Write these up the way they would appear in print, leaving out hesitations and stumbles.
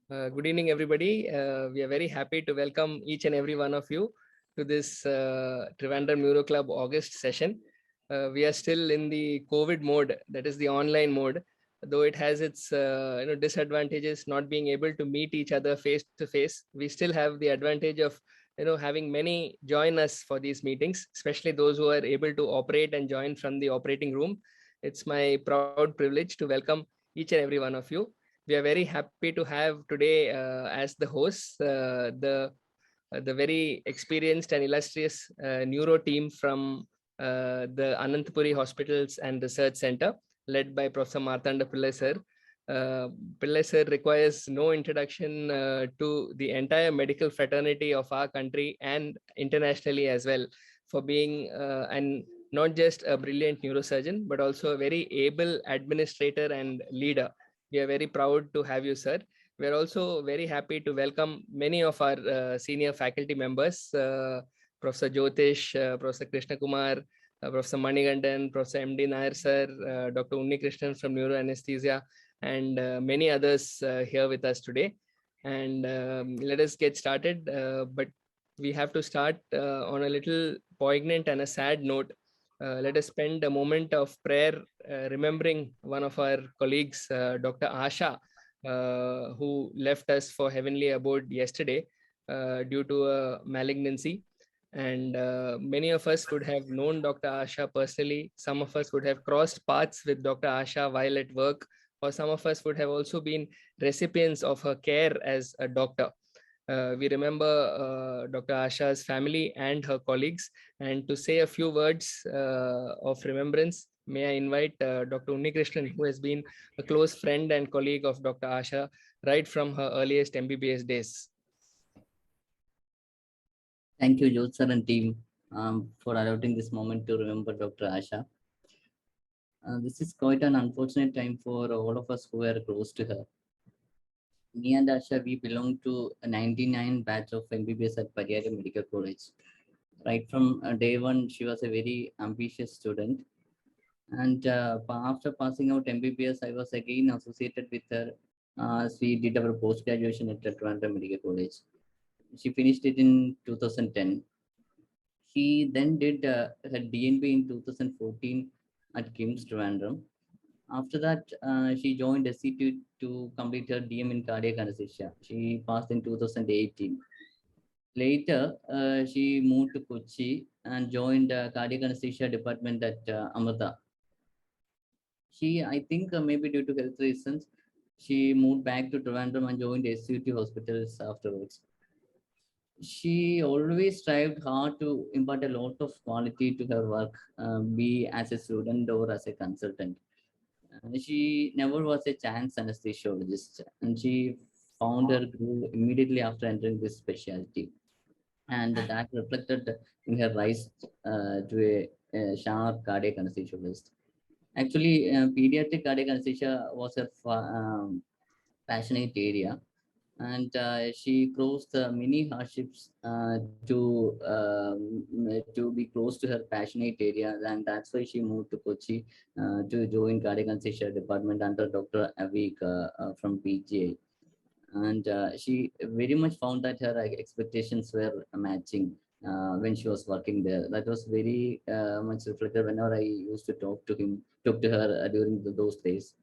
Good evening, everybody. We are very happy to welcome each and every one of you to this Trivandrum Neuro Club August session. We are still in the COVID mode, that is the online mode, though it has its disadvantages, not being able to meet each other face to face. We still have the advantage of having many join us for these meetings, especially those who are able to operate and join from the operating room. It's my proud privilege to welcome each and every one of you. We are very happy to have today as the hosts the very experienced and illustrious neuro team from the Anantapuri Hospitals and Research Center, led by Professor Marthanda Pillai sir. Pillai sir requires no introduction to the entire medical fraternity of our country and internationally as well, for being and not just a brilliant neurosurgeon, but also a very able administrator and leader. We are very proud to have you, sir. We are also very happy to welcome many of our senior faculty members, Professor Jyotish, Professor Krishna Kumar, Professor Manigandan, Professor M.D. Nair, sir, Dr. Unni Krishnan from Neuroanesthesia, and many others here with us today. And let us get started. But we have to start on a little poignant and a sad note. Let us spend a moment of prayer remembering one of our colleagues, Dr. Asha, who left us for heavenly abode yesterday due to a malignancy. And many of us would have known Dr. Asha personally. Some of us would have crossed paths with Dr. Asha while at work, or some of us would have also been recipients of her care as a doctor. We remember Dr. Asha's family and her colleagues. And to say a few words of remembrance, may I invite Dr. Unni Krishnan, who has been a close friend and colleague of Dr. Asha right from her earliest MBBS days. Thank you, Jyoth sir and team, for allowing this moment to remember Dr. Asha. This is quite an unfortunate time for all of us who are close to her. Me and Asha, we belong to a 99 batch of MBBS at Pariyar Medical College. Right from day one, she was a very ambitious student. And after passing out MBBS, I was again associated with her as we did our post-graduation at Trivandrum Medical College. She finished it in 2010. She then did her DNB in 2014 at KIMS Trivandrum. After that, she joined SC2 to complete her DM in cardiac anesthesia. She passed in 2018. Later, she moved to Kochi and joined cardiac anesthesia department at Amrita. I think maybe due to health reasons, she moved back to Trivandrum and joined SCT hospitals afterwards. She always strived hard to impart a lot of quality to her work, be as a student or as a consultant. She never was a chance anesthesiologist, and she found her groove immediately after entering this specialty. And that reflected in her rise to a sharp cardiac anesthesiologist. Actually, pediatric cardiac anesthesia was a passionate area, and she crossed many hardships to be close to her passionate area, and that's why she moved to Kochi to join cardiac anesthesia department under Dr. Avik from PGI. And she very much found that her expectations were matching when she was working there. That was very much reflected whenever I used to talk to her during those days.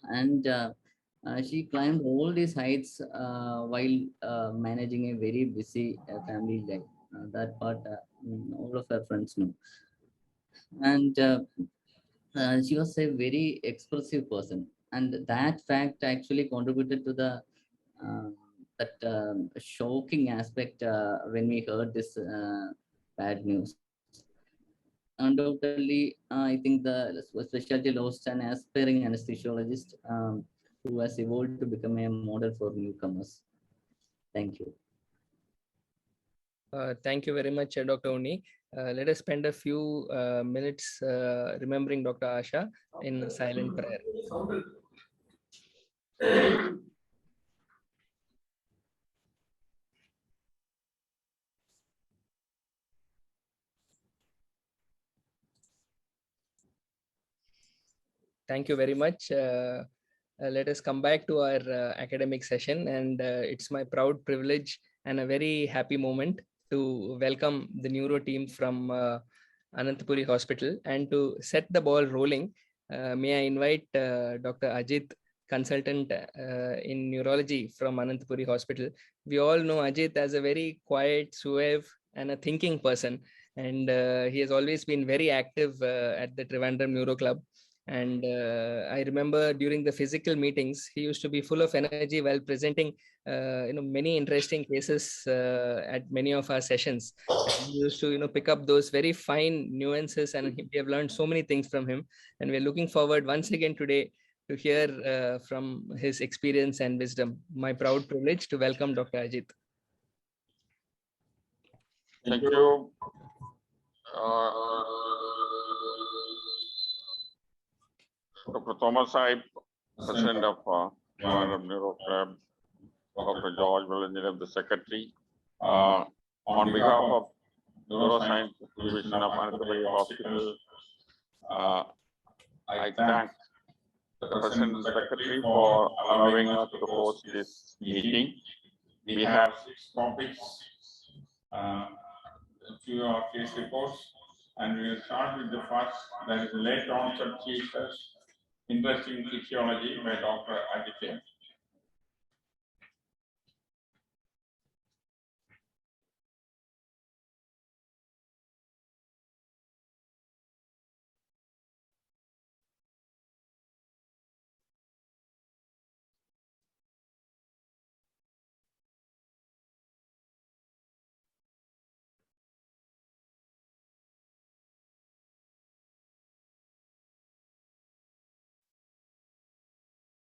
And she climbed all these heights while managing a very busy family life. That part all of her friends know. And she was a very expressive person, and that fact actually contributed to the shocking aspect when we heard this bad news. Undoubtedly, I think the specialty lost an aspiring anesthesiologist who has evolved to become a model for newcomers. Thank you. Thank you very much, Dr. Uni. Let us spend a few minutes remembering Dr. Asha in silent prayer. Thank you very much. let us come back to our academic session, and it's my proud privilege and a very happy moment to welcome the neuro team from Anantapuri Hospital. And to set the ball rolling, may I invite Dr. Ajit, consultant in neurology from Anantapuri Hospital. We all know Ajit as a very quiet, suave, and a thinking person, and he has always been very active at the Trivandrum Neuro Club. And I remember during the physical meetings, he used to be full of energy while presenting, many interesting cases at many of our sessions. And he used to, pick up those very fine nuances, and we have learned so many things from him. And we're looking forward once again today to hear from his experience and wisdom. My proud privilege to welcome Dr. Ajit. Thank you. Dr. Thomas Saib, President of Trivandrum Neuro Club, Dr. George Villanueva, the Secretary. On behalf of Neuroscience Division of Anantapuri Hospital, I thank the President and Secretary for allowing us to host this meeting. We have 6 topics, a few of case reports, and we will start with the first, that is late onset seizures, interesting physiology by Dr. Aditya.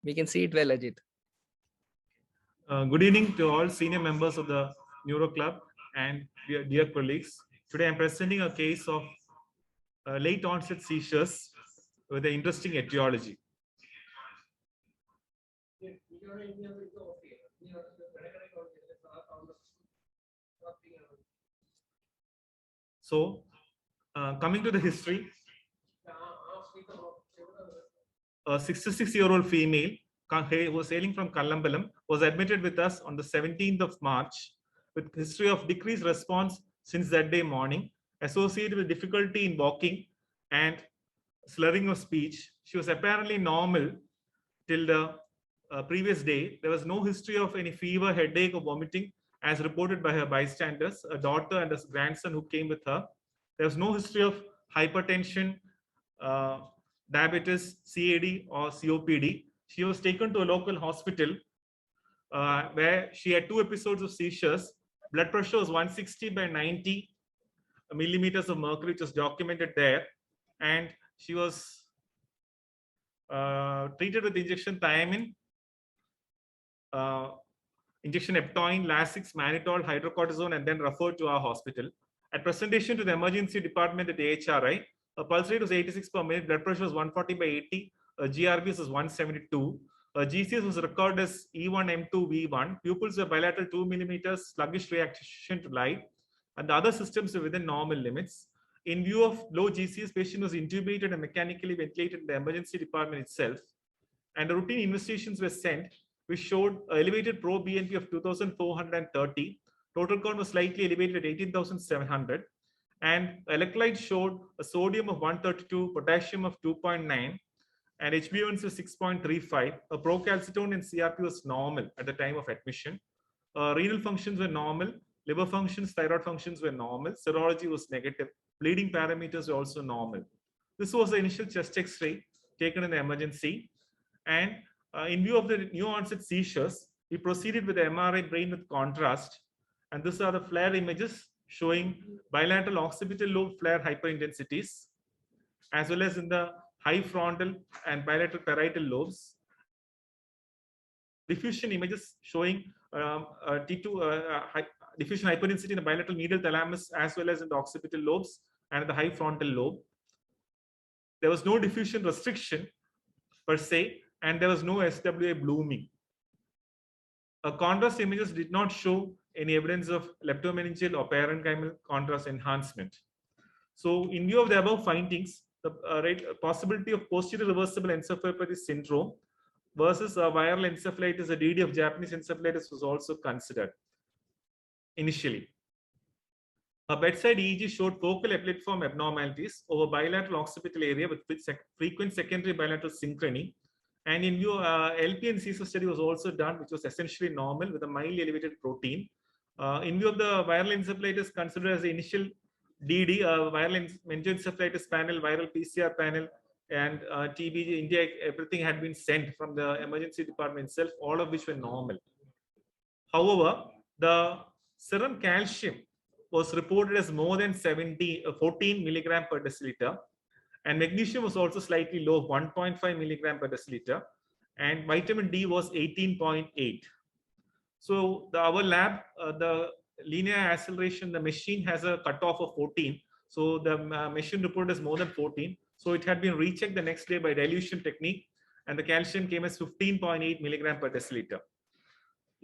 We can see it well, Ajit. Good evening to all senior members of the Neuro Club and dear colleagues. Today I'm presenting a case of late onset seizures with an interesting etiology. So, coming to the history, a 66-year-old female who was hailing from Kallambalam was admitted with us on the 17th of March with history of decreased response since that day morning, associated with difficulty in walking and slurring of speech. She was apparently normal till the previous day. There was no history of any fever, headache, or vomiting as reported by her bystanders, a daughter and a grandson who came with her. There was no history of hypertension, diabetes, CAD, or COPD. She was taken to a local hospital where she had 2 episodes of seizures. Blood pressure was 160/90 millimeters of mercury, which was documented there. And she was treated with injection thiamine, injection Eptoin, Lasix, Mannitol, hydrocortisone, and then referred to our hospital. At presentation to the emergency department at the AHRI, a pulse rate was 86 per minute, blood pressure was 140/80, GRBS was 172. GCS was recorded as E1M2V1. Pupils were bilateral 2 millimeters, sluggish reaction to light, and the other systems were within normal limits. In view of low GCS, patient was intubated and mechanically ventilated in the emergency department itself. And the routine investigations were sent, which showed elevated pro-BNP of 2,430. Total count was slightly elevated at 18,700. And electrolyte showed a sodium of 132, potassium of 2.9, and HbA1c was 6.35. A procalcitone and CRP was normal at the time of admission. Renal functions were normal. Liver functions, thyroid functions were normal. Serology was negative. Bleeding parameters were also normal. This was the initial chest X-ray taken in the emergency. And in view of the new onset seizures, we proceeded with the MRI brain with contrast. And these are the FLAIR images showing bilateral occipital lobe FLAIR hyperintensities, as well as in the high frontal and bilateral parietal lobes. Diffusion images showing T2 diffusion hyperintensity in the bilateral medial thalamus, as well as in the occipital lobes and the high frontal lobe. There was no diffusion restriction per se, and there was no SWA blooming. Contrast images did not show any evidence of leptomeningeal or parenchymal contrast enhancement. So, in view of the above findings, the possibility of posterior reversible encephalopathy syndrome versus viral encephalitis, the DD of Japanese encephalitis was also considered initially. A bedside EEG showed focal epileptiform abnormalities over bilateral occipital area with frequent secondary bilateral synchrony. And in view, LP and CSO study was also done, which was essentially normal with a mildly elevated protein. In view of the viral encephalitis considered as the initial DD, viral meningoencephalitis panel, viral PCR panel, and TB India, everything had been sent from the emergency department itself, all of which were normal. However, the serum calcium was reported as more than 14 milligram per deciliter, and magnesium was also slightly low, 1.5 milligram per deciliter, and vitamin D was 18.8. So our lab, the linear acceleration, the machine has a cutoff of 14. So the machine reported as more than 14. So it had been rechecked the next day by dilution technique, and the calcium came as 15.8 milligram per deciliter.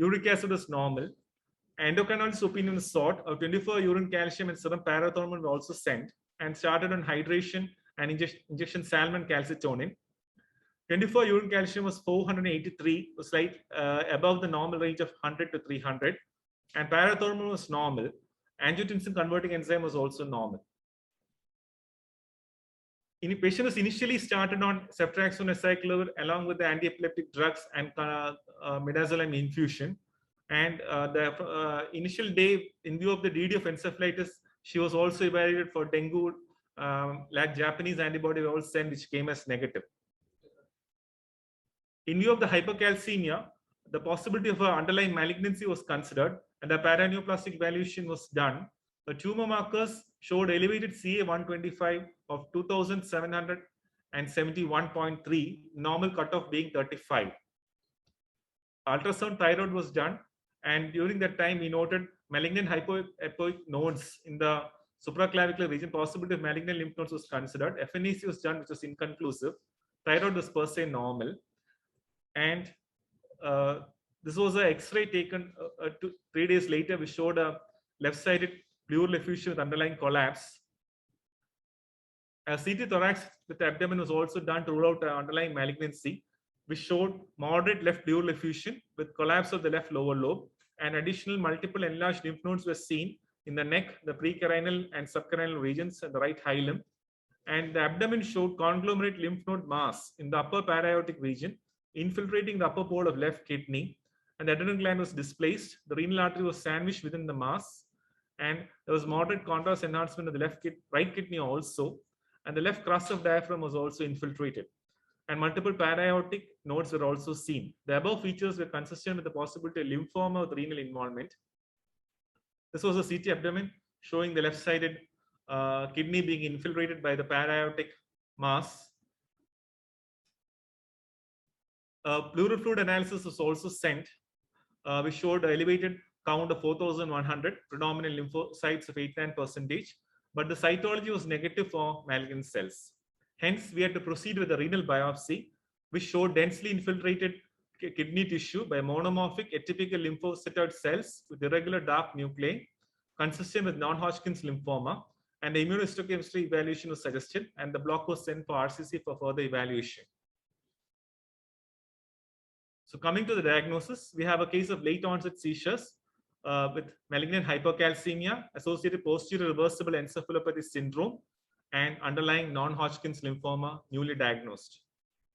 Uric acid was normal. Endocrinologist's opinion was sought. 24 urine calcium and serum parathormone were also sent and started on hydration and injection salmon calcitonin. 24 urine calcium was 483, was slight above the normal range of 100 to 300, and parathormone was normal. Angiotensin converting enzyme was also normal. Patient was initially started on ceftriaxone acyclovir along with the anti-epileptic drugs and midazolam infusion. And the initial day, in view of the DD of encephalitis, she was also evaluated for dengue, like Japanese antibody were all sent, which came as negative. In view of the hypercalcemia, the possibility of underlying malignancy was considered, and the paraneoplastic evaluation was done. The tumor markers showed elevated CA125 of 2771.3, normal cutoff being 35. Ultrasound thyroid was done, and during that time we noted malignant hypoechoic nodes in the supraclavicular region. Possibility of malignant lymph nodes was considered. FNEC was done, which was inconclusive. Thyroid was per se normal, and this was an X-ray taken 3 days later, which showed a left-sided pleural effusion with underlying collapse. A CT thorax with abdomen was also done to rule out underlying malignancy, which showed moderate left pleural effusion with collapse of the left lower lobe, and additional multiple enlarged lymph nodes were seen in the neck, the precarinal and subcarinal regions, and the right hilum. And the abdomen showed conglomerate lymph node mass in the upper para-aortic region, infiltrating the upper pole of left kidney, and the adrenal gland was displaced. The renal artery was sandwiched within the mass, and there was moderate contrast enhancement of the right kidney also, and the left crust of diaphragm was also infiltrated, and multiple para-aortic nodes were also seen. The above features were consistent with the possibility of lymphoma with renal involvement. This was a CT abdomen showing the left-sided kidney being infiltrated by the para-aortic mass. Pleural fluid analysis was also sent, which showed an elevated count of 4,100, predominant lymphocytes of 89%, but the cytology was negative for malignant cells. Hence, we had to proceed with a renal biopsy, which showed densely infiltrated kidney tissue by monomorphic atypical lymphocytoid cells with irregular dark nuclei, consistent with non-Hodgkin's lymphoma, and the immunohistochemistry evaluation was suggested, and the block was sent for RCC for further evaluation. So coming to the diagnosis, we have a case of late onset seizures with malignant hypercalcemia, associated posterior reversible encephalopathy syndrome, and underlying non-Hodgkin's lymphoma newly diagnosed.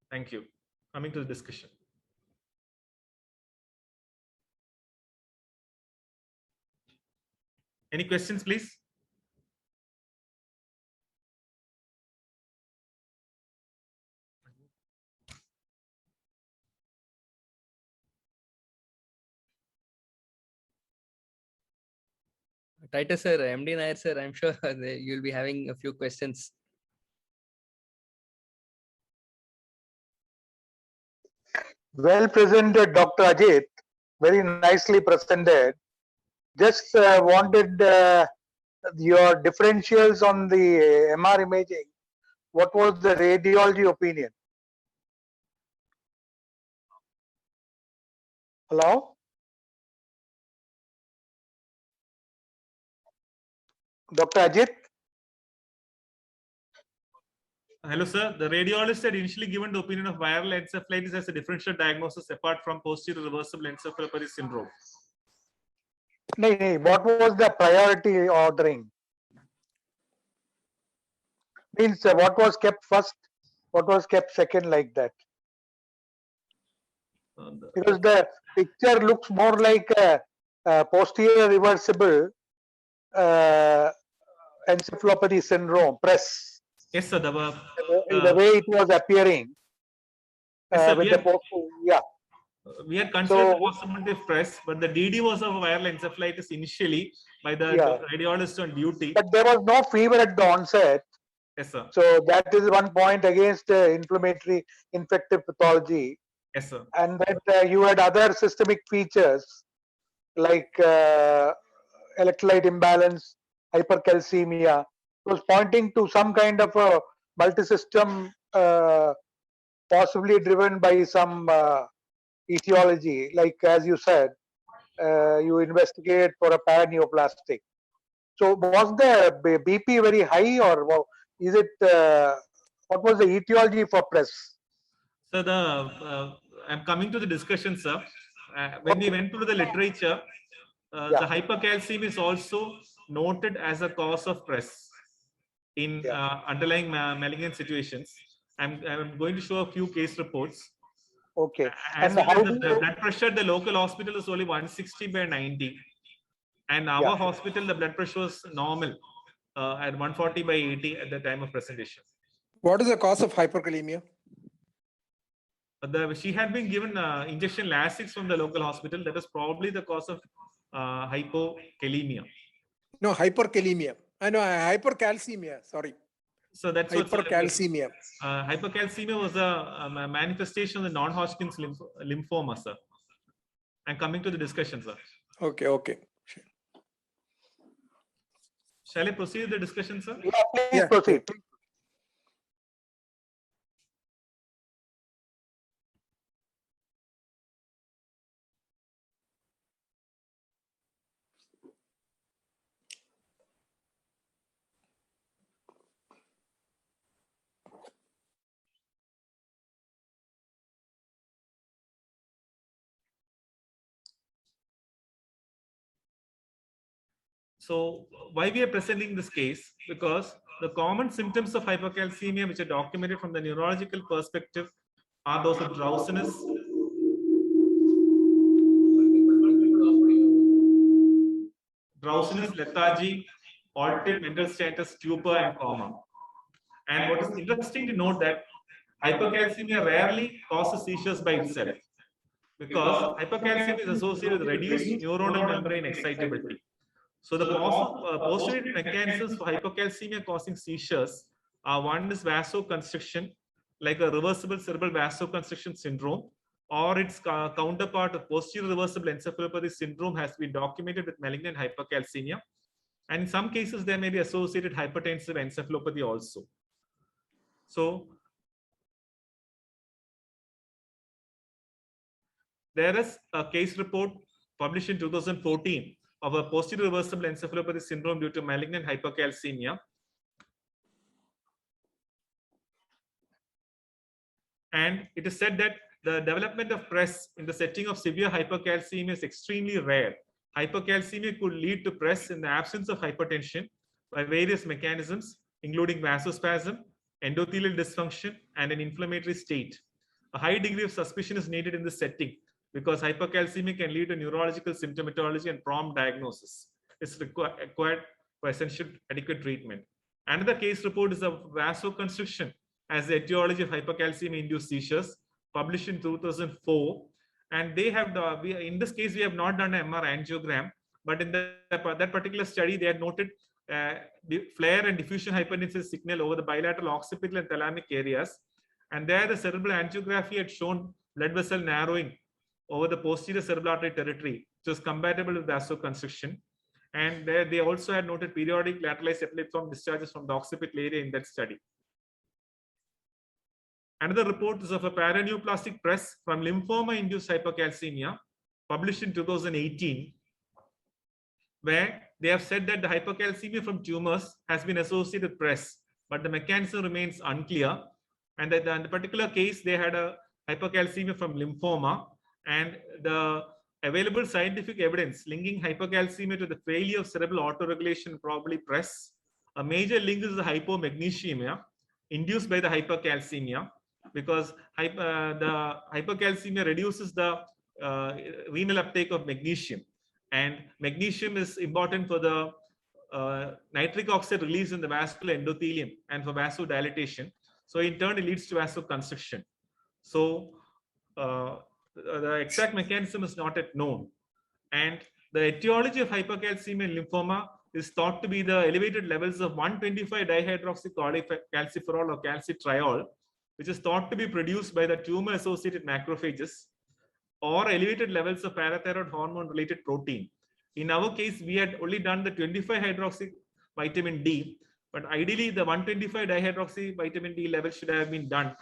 Thank you. Coming to the discussion. Any questions, please? Titus sir, MD Nair sir, I'm sure you'll be having a few questions. Well presented, Dr. Ajit. Very nicely presented. Just wanted your differentials on the MR imaging. What was the radiology opinion? Hello? Dr. Ajit? Hello, sir. The radiologist had initially given the opinion of viral encephalitis as a differential diagnosis apart from posterior reversible encephalopathy syndrome. No, what was the priority ordering? Means what was kept first, what was kept second, like that? Because the picture looks more like a posterior reversible encephalopathy syndrome, press. Yes, sir. The way it was appearing Yes, sir, with the we had considered So- the possibility of press, but the DD was of viral encephalitis initially by the Yeah. radiologist on duty. but there was no fever at the onset. Yes, sir. So that is one point against inflammatory infective pathology. Yes, sir. And that you had other systemic features like electrolyte imbalance, hypercalcemia. It was pointing to some kind of a multisystem, possibly driven by some etiology. Like as you said, you investigate for a paraneoplastic. So was the BP very high, or is it? What was the etiology for press? So I'm coming to the discussion, sir. When we went through the literature, the hypercalcemia is also noted as a cause of press in underlying malignant situations. I'm going to show a few case reports. Okay. As And well how as do the you- blood pressure at the local hospital is only 160/90. And our hospital, the blood pressure was normal at 140/80 at the time of presentation. What is the cause of hyperkalemia? She had been given injection Lasix from the local hospital. That is probably the cause of hypokalemia. No, hyperkalemia. I know hypercalcemia. Sorry, So that's what hypercalcemia. hypercalcemia was a manifestation of the non-Hodgkin's lymphoma, sir. And coming to the discussion, sir. Okay, okay. Shall I proceed with the discussion, sir? Yeah, please Yeah. proceed. So why we are presenting this case? Because the common symptoms of hypercalcemia, which are documented from the neurological perspective, are those of drowsiness, lethargy, altered mental status, stupor, and coma. And what is interesting to note that hypercalcemia rarely causes seizures by itself, because hypercalcemia is associated with reduced neuronal membrane excitability. So the postulated mechanisms for hypercalcemia causing seizures are: one is vasoconstriction, like a reversible cerebral vasoconstriction syndrome, or its counterpart of posterior reversible encephalopathy syndrome has been documented with malignant hypercalcemia. And in some cases, there may be associated hypertensive encephalopathy also. So there is a case report published in 2014 of a posterior reversible encephalopathy syndrome due to malignant hypercalcemia. And it is said that the development of press in the setting of severe hypercalcemia is extremely rare. Hypercalcemia could lead to press in the absence of hypertension by various mechanisms, including vasospasm, endothelial dysfunction, and an inflammatory state. A high degree of suspicion is needed in this setting because hypercalcemia can lead to neurological symptomatology and prompt diagnosis. It's required for essential adequate treatment. Another case report is of vasoconstriction as the etiology of hypercalcemia-induced seizures, published in 2004. And they have in this case, we have not done an MR angiogram, but in that particular study, they had noted the flare and diffusion hypertensive signal over the bilateral occipital and thalamic areas. And there, the cerebral angiography had shown blood vessel narrowing over the posterior cerebral artery territory, which was compatible with vasoconstriction. And there, they also had noted periodic lateralized epileptiform discharges from the occipital area in that study. Another report is of a paraneoplastic press from lymphoma-induced hypercalcemia, published in 2018, where they have said that the hypercalcemia from tumors has been associated with press, but the mechanism remains unclear. And that in the particular case, they had a hypercalcemia from lymphoma, and the available scientific evidence linking hypercalcemia to the failure of cerebral autoregulation probably press. A major link is the hypomagnesemia induced by the hypercalcemia, because the hypercalcemia reduces the renal uptake of magnesium, and magnesium is important for the nitric oxide release in the vascular endothelium and for vasodilatation. So in turn, it leads to vasoconstriction. So the exact mechanism is not yet known. And the etiology of hypercalcemia in lymphoma is thought to be the elevated levels of 125 dihydroxycalciferol or calcitriol, which is thought to be produced by the tumor-associated macrophages, or elevated levels of parathyroid hormone-related protein. In our case, we had only done the 25 hydroxy vitamin D, but ideally the 125 dihydroxy vitamin D level should have been done,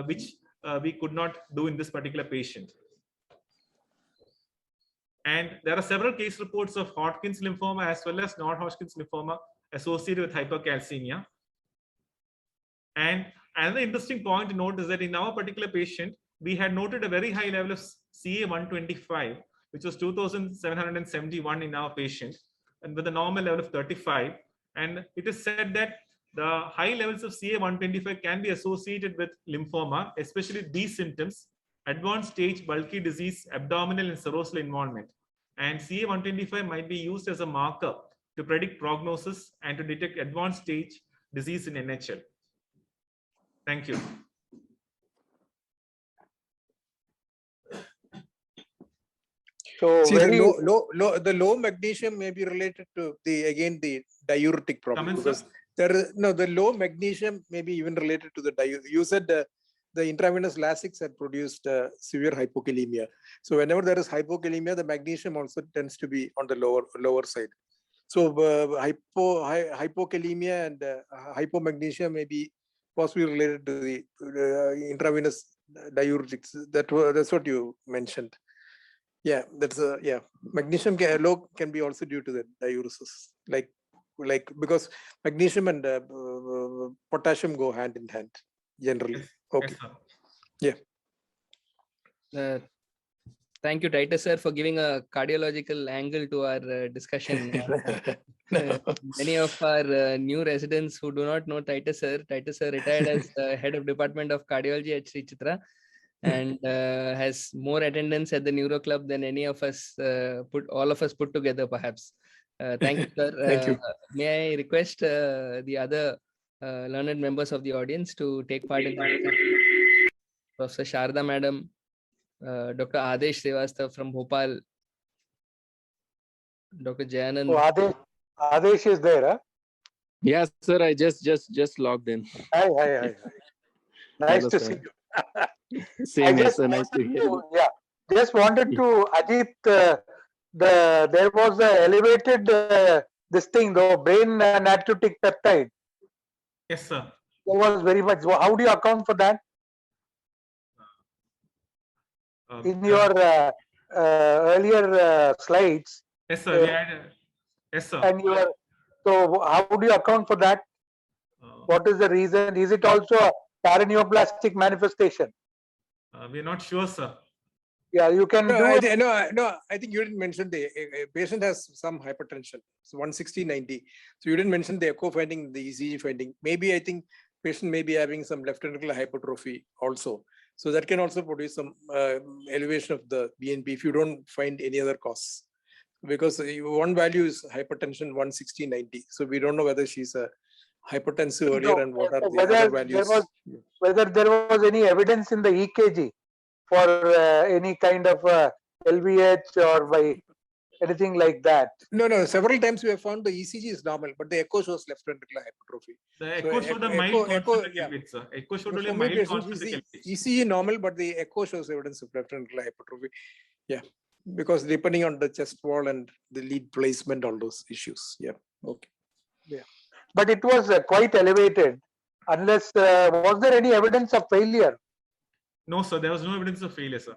which we could not do in this particular patient. And there are several case reports of Hodgkin's lymphoma as well as non-Hodgkin's lymphoma associated with hypercalcemia. And another interesting point to note is that in our particular patient, we had noted a very high level of CA125, which was 2,771 in our patient, and with a normal level of 35. And it is said that the high levels of CA125 can be associated with lymphoma, especially these symptoms: advanced stage bulky disease, abdominal and serosal involvement. And CA125 might be used as a marker to predict prognosis and to detect advanced stage disease in NHL. Thank you. So See, very the low magnesium may be related to the diuretic problem. Comments, Because the low magnesium may be even related to the you said the intravenous Lasix had produced severe hypokalemia. So whenever there is hypokalemia, the magnesium also tends to be on the lower side. So hypokalemia and hypomagnesia may be possibly related to the intravenous diuretics. That's what you mentioned. Yeah, magnesium low can be also due to the diuresis, like because magnesium and potassium go hand in hand generally. Yes. Okay. Yes, Yeah. Thank you, Titus sir, for giving a cardiological angle to our discussion. Many of our new residents who do not know Titus sir retired as head of Department of Cardiology at Sri Chitra, and has more attendance at the Neuro Club than any of us all of us put together, perhaps. Thank you, sir. Thank you. May I request the other learned members of the audience to take part in the discussion? Professor Sharda Madam, Dr. Adesh Srivastav from Bhopal, Dr. Jayanand. So Adesh is there, huh? Yes, sir. I just logged in. Hi. Nice Hello, to sir. see you. Same here, sir. Nice to hear you. Yeah, just wanted to Ajit. There was a elevated this thing though, brain natriuretic peptide. yes, sir. There was very much. How do you account for that in your earlier slides? yes, sir. We had, yes, sir. And so how do you account for that? What is the reason? Is it also a paraneoplastic manifestation? We're not sure, sir. Yeah, you can do it. I think you didn't mention the patient has some hypertension. So 160/90. So you didn't mention the echo finding, the ECG finding. Maybe I think patient may be having some left ventricular hypertrophy also. So that can also produce some elevation of the BNP if you don't find any other cause. Because one value is hypertension 160/90. So we don't know whether she's a hypertensive earlier and what are the other values. Whether there was any evidence in the EKG for any kind of LVH or by anything like that. No. Several times we have found the ECG is normal, but the echo shows left ventricular hypertrophy. The echo showed a mild concentric elevate, sir. Echo showed only a mild concentric elevate. ECG normal, but the echo shows evidence of left ventricular hypertrophy. Yeah, because depending on the chest wall and the lead placement, all those issues. Yeah. Okay. Yeah, but it was quite elevated. Unless was there any evidence of failure? No, sir. There was no evidence of failure, sir.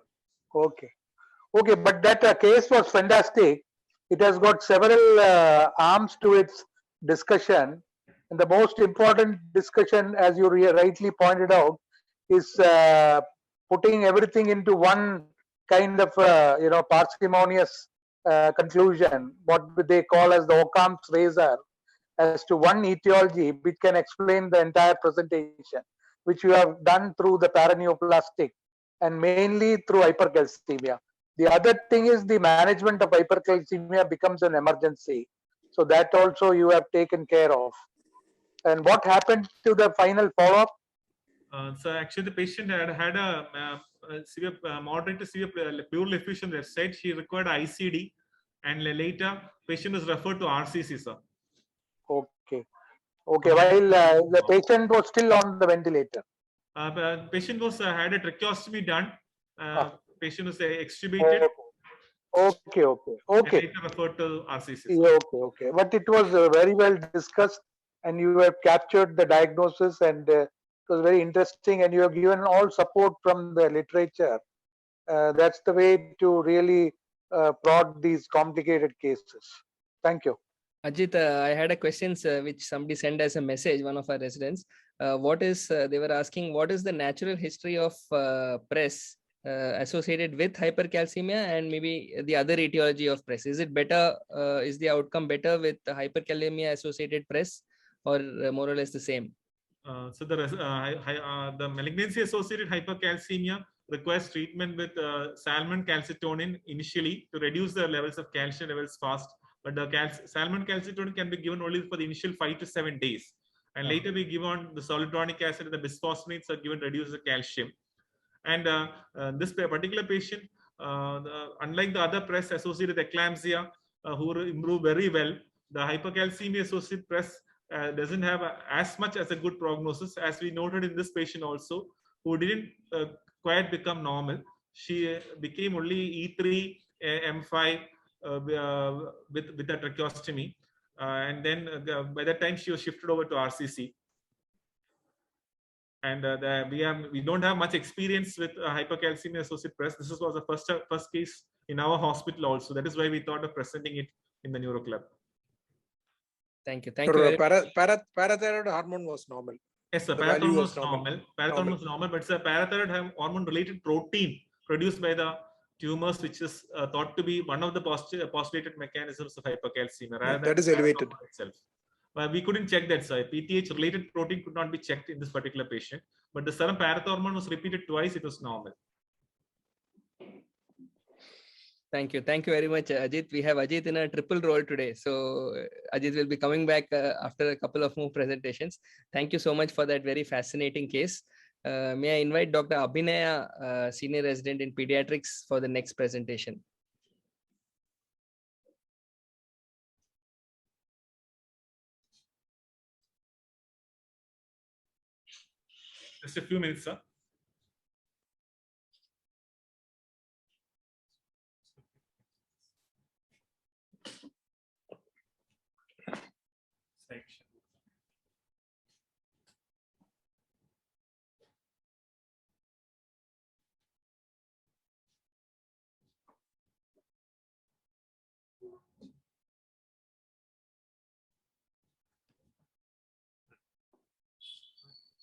Okay, but that case was fantastic. It has got several arms to its discussion. And the most important discussion, as you rightly pointed out, is putting everything into one kind of parsimonious conclusion, what they call as the Occam's razor, as to one etiology which can explain the entire presentation, which you have done through the paraneoplastic and mainly through hypercalcemia. The other thing is the management of hypercalcemia becomes an emergency. So that also you have taken care of. And what happened to the final follow-up? So actually, the patient had a severe, moderate to severe pleural effusion left side. She required ICD, and later patient was referred to RCC, sir. Okay. Okay. While the patient was still on the ventilator. Patient was had a tracheostomy done. Patient was extubated. Okay. And later referred to RCC. Yeah, okay. But it was very well discussed, and you have captured the diagnosis, and it was very interesting, and you have given all support from the literature. That's the way to really prod these complicated cases. Thank you. Ajit, I had a question which somebody sent as a message, one of our residents. They were asking, what is the natural history of press associated with hypercalcemia and maybe the other etiology of press? Is it better? Is the outcome better with the hyperkalemia associated press, or more or less the same? So the malignancy associated hypercalcemia requires treatment with salmon calcitonin initially to reduce the levels of calcium levels fast. But the salmon calcitonin can be given only for the initial 5 to 7 days. And later we give on the zoledronic acid and the bisphosphonates are given to reduce the calcium. And this particular patient, unlike the other press associated with eclampsia, who improve very well, the hypercalcemia associated press doesn't have as much as a good prognosis, as we noted in this patient also, who didn't quite become normal. She became only E3, M5 with a tracheostomy. And then by that time, she was shifted over to RCC. And we don't have much experience with hypercalcemia associated press. This was the first case in our hospital also. That is why we thought of presenting it in the Neuro Club. Thank you. Thank you. Parathyroid hormone was normal. Yes, sir. Parathyroid was normal. Parathyroid was normal, but it's a parathyroid hormone related protein produced by the tumors, which is thought to be one of the postulated mechanisms of hypercalcemia. Yeah, that is elevated itself. We couldn't check that, sir. PTH related protein could not be checked in this particular patient, but the serum parathyroid hormone was repeated twice. It was normal. Thank you. Thank you very much, Ajit. We have Ajit in a triple role today. So Ajit will be coming back after a couple of more presentations. Thank you so much for that very fascinating case. May I invite Dr. Abhinaya, Senior Resident in Pediatrics, for the next presentation. Just a few minutes, sir. Section.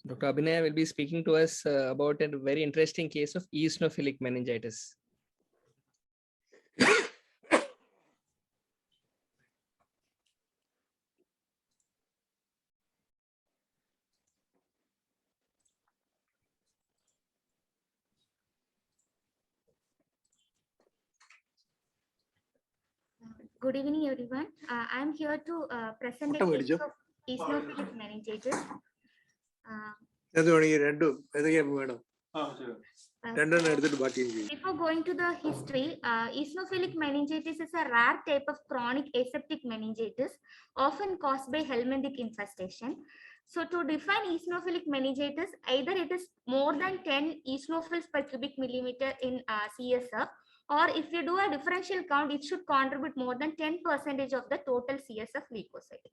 Dr. Abhinaya will be speaking to us about a very interesting case of eosinophilic meningitis. Good evening, everyone. I am here to present the case of eosinophilic meningitis. Before going to the history, eosinophilic meningitis is a rare type of chronic aseptic meningitis, often caused by helminthic infestation. So to define eosinophilic meningitis, either it is more than 10 eosinophils per cubic millimeter in CSF, or if you do a differential count, it should contribute more than 10% of the total CSF leukocyte.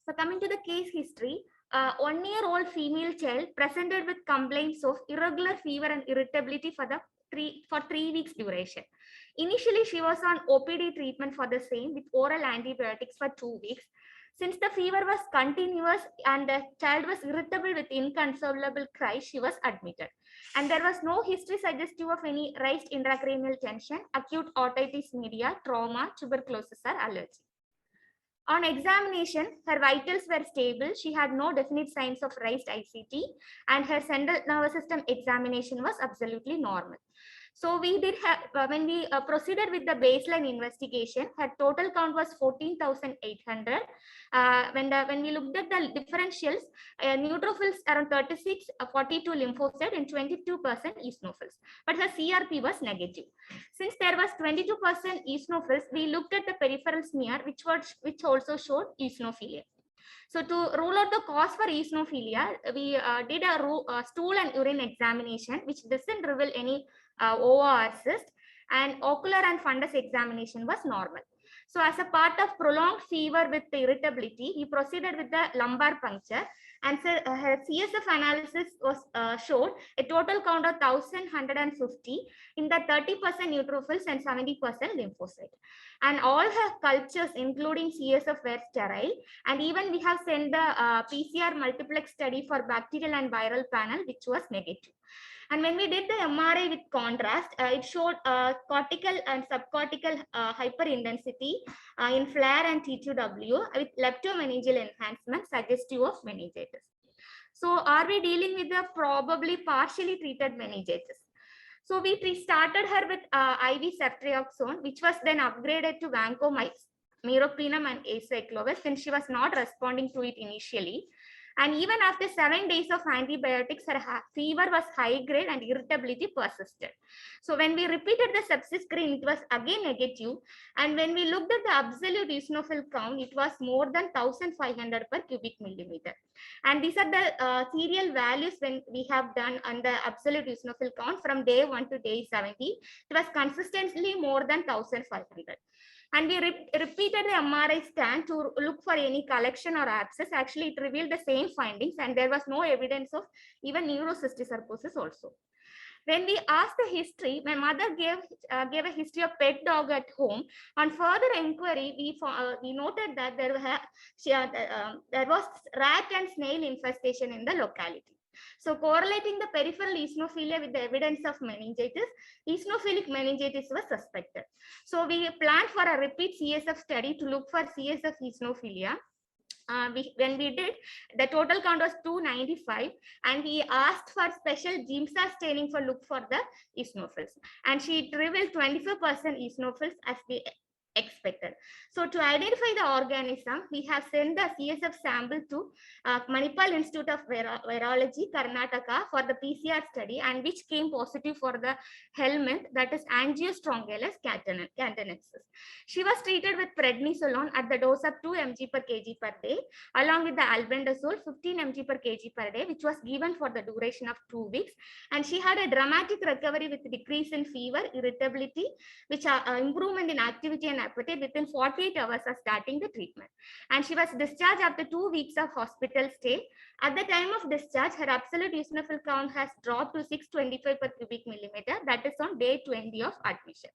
So coming to the case history, 1-year-old female child presented with complaints of irregular fever and irritability for the for 3 weeks duration. Initially, she was on OPD treatment for the same with oral antibiotics for 2 weeks. Since the fever was continuous and the child was irritable with inconsolable cries, she was admitted. And there was no history suggestive of any raised intracranial tension, acute otitis media, trauma, tuberculosis, or allergy. On examination, her vitals were stable. She had no definite signs of raised ICT, and her central nervous system examination was absolutely normal. So we did have, when we proceeded with the baseline investigation, her total count was 14,800. When we looked at the differentials, neutrophils around 36, 42 lymphocyte, and 22% eosinophils. But her CRP was negative. Since there was 22% eosinophils, we looked at the peripheral smear, which also showed eosinophilia. So to rule out the cause for eosinophilia, we did a stool and urine examination, which doesn't reveal any OR cyst, and ocular and fundus examination was normal. So as a part of prolonged fever with irritability, we proceeded with the lumbar puncture, and so her CSF analysis was showed a total count of 1,150 in the 30% neutrophils and 70% lymphocyte. And all her cultures, including CSF, were sterile. And even we have sent the PCR multiplex study for bacterial and viral panel, which was negative. And when we did the MRI with contrast, it showed cortical and subcortical hyperintensity in FLAIR and T2W with leptomeningeal enhancement suggestive of meningitis. So are we dealing with a probably partially treated meningitis? So we started her with IV ceftriaxone, which was then upgraded to vancomycin, meropenem, and acyclovir, since she was not responding to it initially. And even after 7 days of antibiotics, her fever was high grade and irritability persisted. So when we repeated the sepsis screen, it was again negative. And when we looked at the absolute eosinophil count, it was more than 1,500 per cubic millimeter. And these are the serial values when we have done on the absolute eosinophil count from day 1 to day 70. It was consistently more than 1,500. And we repeated the MRI scan to look for any collection or abscess. Actually, it revealed the same findings, and there was no evidence of even neurocysticercosis also. When we asked the history, my mother gave a history of pet dog at home. On further inquiry, we noted that there was rat and snail infestation in the locality. So correlating the peripheral eosinophilia with the evidence of meningitis, eosinophilic meningitis was suspected. So we planned for a repeat CSF study to look for CSF eosinophilia. When we did, the total count was 295, and we asked for special GIMSA staining for look for the eosinophils, and she revealed 24% eosinophils as we expected. So to identify the organism, we have sent the CSF sample to Manipal Institute of Virology, Karnataka, for the PCR study, and which came positive for the helminth, that is Angiostrongylus catanensis. She was treated with prednisolone at the dose of 2 mg per kg per day, along with the albendazole 15 mg per kg per day, which was given for the duration of 2 weeks. And she had a dramatic recovery with decrease in fever, irritability, which are improvement in activity and appetite within 48 hours of starting the treatment. And she was discharged after 2 weeks of hospital stay. At the time of discharge, her absolute eosinophil count has dropped to 625 per cubic millimeter. That is on day 20 of admission.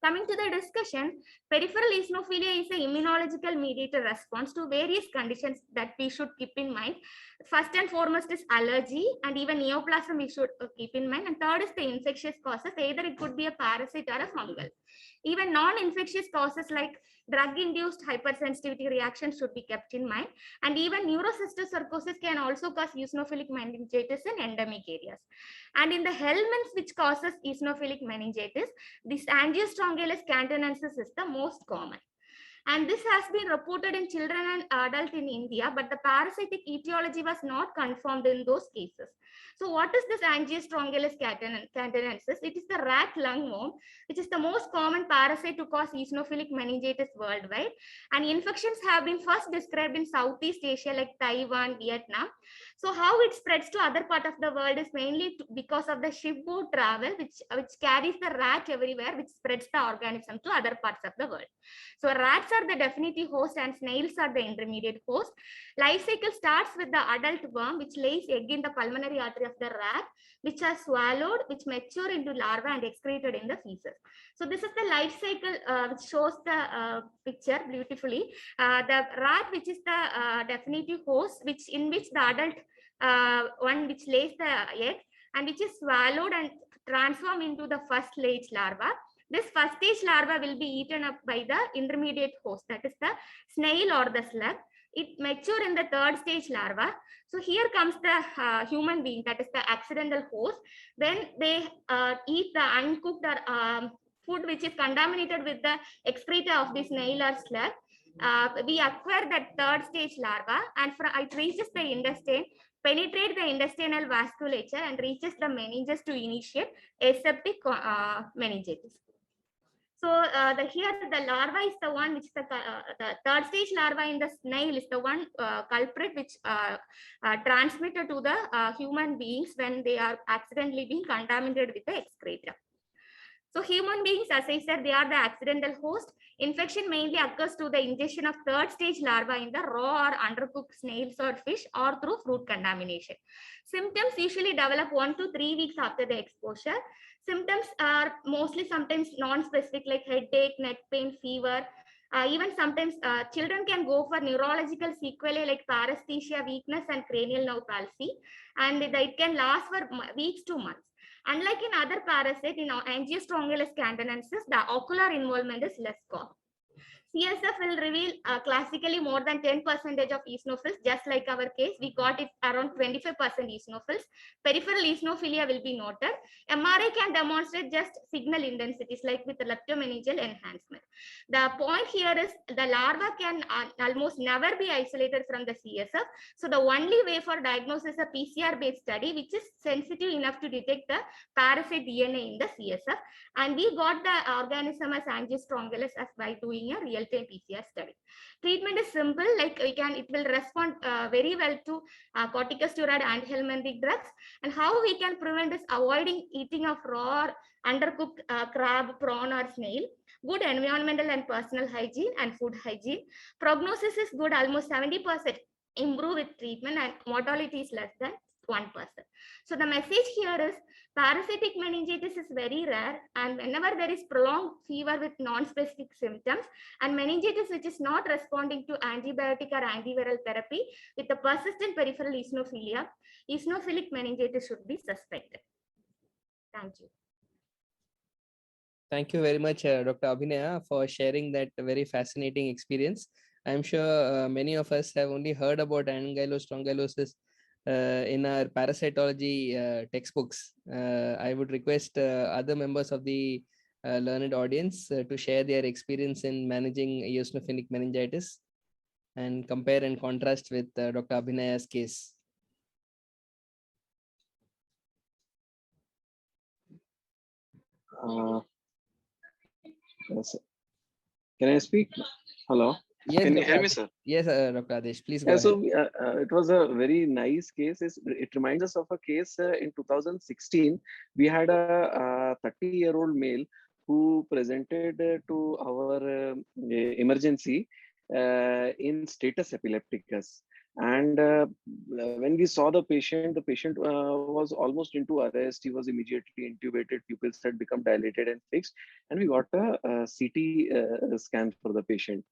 Coming to the discussion, peripheral eosinophilia is an immunological mediated response to various conditions that we should keep in mind. First and foremost is allergy, and even neoplasm we should keep in mind. And third is the infectious causes, either it could be a parasite or a fungal. Even non-infectious causes like drug-induced hypersensitivity reactions should be kept in mind. And even neurocysticercosis can also cause eosinophilic meningitis in endemic areas. And in the helminths, which causes eosinophilic meningitis, this Angiostrongylus catanensis is the most common. And this has been reported in children and adults in India, but the parasitic etiology was not confirmed in those cases. So what is this Angiostrongylus catanensis? It is the rat lungworm, which is the most common parasite to cause eosinophilic meningitis worldwide. And infections have been first described in Southeast Asia like Taiwan, Vietnam. So how it spreads to other part of the world is mainly because of the shipboard travel, which carries the rat everywhere, which spreads the organism to other parts of the world. So rats Rats are the definitive host and snails are the intermediate host. Life cycle starts with the adult worm, which lays egg in the pulmonary artery of the rat, which are swallowed, which mature into larvae and excreted in the feces. So this is the life cycle which shows the picture beautifully. The rat, which is the definitive host, in which the adult one which lays the egg and which is swallowed and transformed into the first stage larva. This first stage larva will be eaten up by the intermediate host, that is the snail or the slug. It mature in the third stage larva. So here comes the human being, that is the accidental host. When they eat the uncooked food which is contaminated with the excreta of the snail or slug, we acquire that third stage larva, and it reaches the intestine, penetrate the intestinal vasculature and reaches the meninges to initiate aseptic meningitis. So here the larva is the one which the third stage larva in the snail is the one culprit which transmitted to the human beings when they are accidentally being contaminated with the excreta. So human beings, as I said, they are the accidental host. Infection mainly occurs to the ingestion of third stage larva in the raw or undercooked snails or fish or through fruit contamination. Symptoms usually develop 1 to 3 weeks after the exposure. Symptoms are mostly sometimes non-specific like headache, neck pain, fever. Even sometimes children can go for neurological sequelae like paresthesia, weakness and cranial nerve palsy, and it can last for weeks to months. Unlike in other parasites, in Angiostrongylus cantonensis, the ocular involvement is less common. CSF will reveal classically more than 10% of eosinophils. Just like our case, we got it around 25% eosinophils. Peripheral eosinophilia will be noted. MRI can demonstrate just signal intensities like with the leptomeningeal enhancement. The point here is the larva can almost never be isolated from the CSF. So the only way for diagnosis is a PCR-based study, which is sensitive enough to detect the parasite DNA in the CSF. And we got the organism as Angiostrongylus by doing a real-time PCR study. Treatment is simple, like it will respond very well to corticosteroid antihelminthic drugs. And how we can prevent is avoiding eating of raw or undercooked crab, prawn or snail. Good environmental and personal hygiene and food hygiene. Prognosis is good, almost 70% improve with treatment, and mortality is less than 1%. So the message here is parasitic meningitis is very rare, and whenever there is prolonged fever with non-specific symptoms and meningitis which is not responding to antibiotic or antiviral therapy with a persistent peripheral eosinophilia, eosinophilic meningitis should be suspected. Thank you. Thank you very much, Dr. Abhinaya, for sharing that very fascinating experience. I'm sure many of us have only heard about ankylostrongyllosis in our parasitology textbooks. I would request other members of the learned audience to share their experience in managing eosinophilic meningitis and compare and contrast with Dr. Abhinaya's case. Yes. Can I speak? Hello. Yes, Can you Dr. hear me, Adesh. sir? Yes, Dr. Adesh, please go Yeah, ahead. so it was a very nice case. It reminds us of a case in 2016. We had a 30-year-old male who presented to our emergency in status epilepticus. And when we saw the patient was almost into arrest. He was immediately intubated. Pupils had become dilated and fixed. And we got a CT scan for the patient.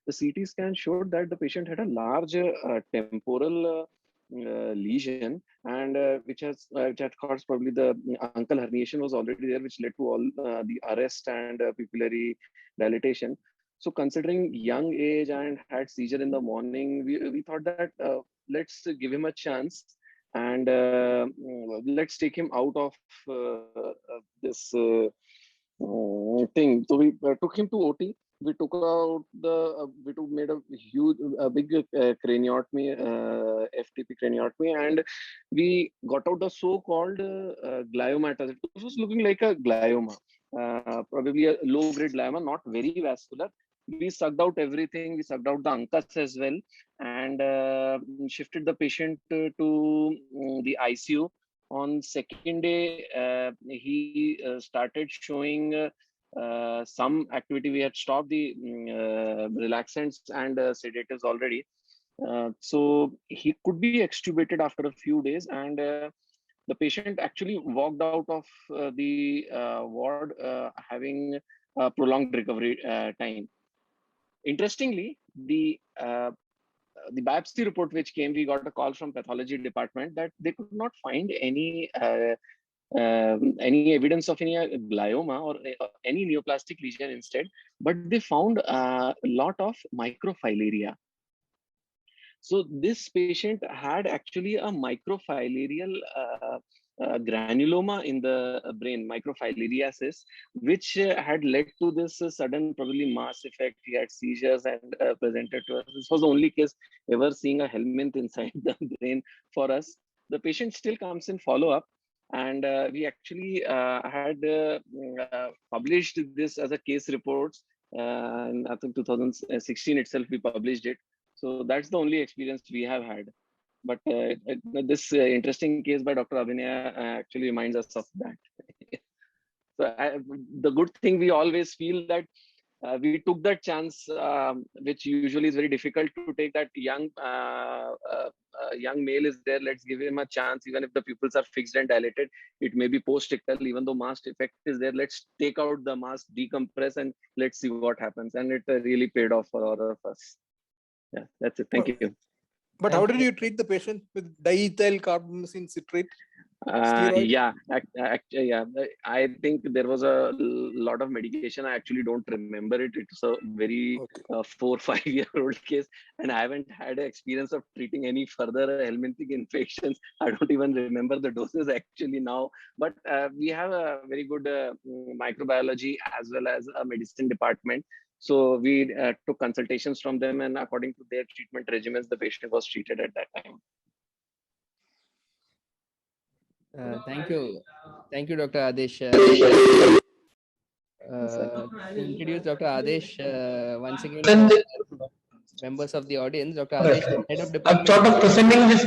The CT scan showed that the patient had a large temporal lesion, and which had caused probably the uncal herniation was already there, which led to all the arrest and pupillary dilatation. So considering young age and had seizure in the morning, we thought that let's give him a chance and let's take him out of this thing. So we took him to OT. We took out made a big craniotomy, FTP craniotomy, and we got out the so-called gliomatous. It was looking like a glioma, probably a low-grade glioma, not very vascular. We sucked out everything. We sucked out the uncus as well, and shifted the patient to the ICU. On second day, he started showing some activity. We had stopped the relaxants and sedatives already. So he could be extubated after a few days, and the patient actually walked out of the ward having prolonged recovery time. Interestingly, the biopsy report which came, we got a call from pathology department that they could not find any evidence of any glioma or any neoplastic lesion instead, but they found a lot of microfilaria. So this patient had actually a microfilarial granuloma in the brain, microfilariasis, which had led to this sudden probably mass effect. He had seizures and presented to us. This was the only case ever seeing a helminth inside the brain for us. The patient still comes in follow-up, and we actually had published this as a case reports. And I think 2016 itself, we published it. So that's the only experience we have had. But this interesting case by Dr. Abhinaya actually reminds us of that. So the good thing, we always feel that we took that chance, which usually is very difficult to take. That young male is there. Let's give him a chance, even if the pupils are fixed and dilated. It may be post-ictal, even though masked effect is there. Let's take out the mask, decompress, and let's see what happens. And it really paid off for all of us. Yeah, that's it. Thank you. But how did you treat the patient with diethyl carbamazine citrate? Yeah, I think there was a lot of medication. I actually don't remember it. It's a very 4 or 5 year old case, and I haven't had an experience of treating any further helminthic infections. I don't even remember the doses actually now. But we have a very good microbiology as well as a medicine department. So we took consultations from them, and according to their treatment regimens, the patient was treated at that time. Thank you, Dr. Adesh. Introduce Dr. Adesh once again. Members of the audience, Dr. Adesh, head of department. I thought of presenting this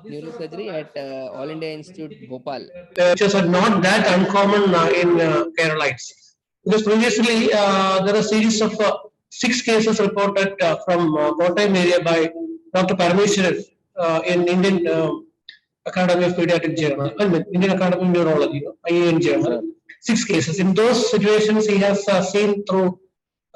neurosurgery at All India Institute, Bhopal. Which are not that uncommon in Keralites. Because previously there are a series of 6 cases reported from Kottayam area by Dr. Parameshwaran in Indian Academy of Pediatric Journal, Indian Academy of Neurology, IAN Journal. 6 cases. In those situations, he has seen through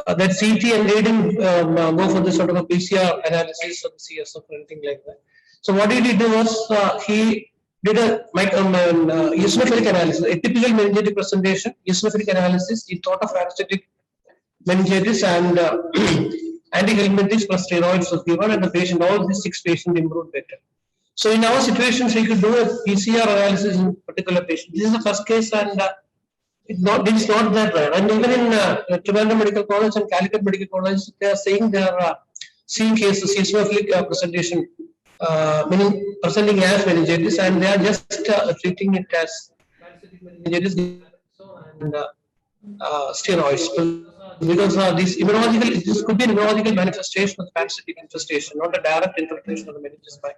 that CT, and they didn't go for this sort of a PCR analysis of the CSF or anything like that. So what did he do was he did a eosinophilic analysis, a typical meningitis presentation, eosinophilic analysis. He thought of anesthetic meningitis and anti-helminthics plus steroids was given, and the patient, all these 6 patients improved better. So in our situations, we could do a PCR analysis in particular patient. This is the first case, and it is not that rare. And even in Trivandrum Medical College and Calicut Medical College, they are saying they are seeing cases, eosinophilic presentation, meaning presenting as meningitis, and they are just treating it as meningitis and steroids. Because this could be an immunological manifestation of parasitic infestation, not a direct infiltration of the meninges by.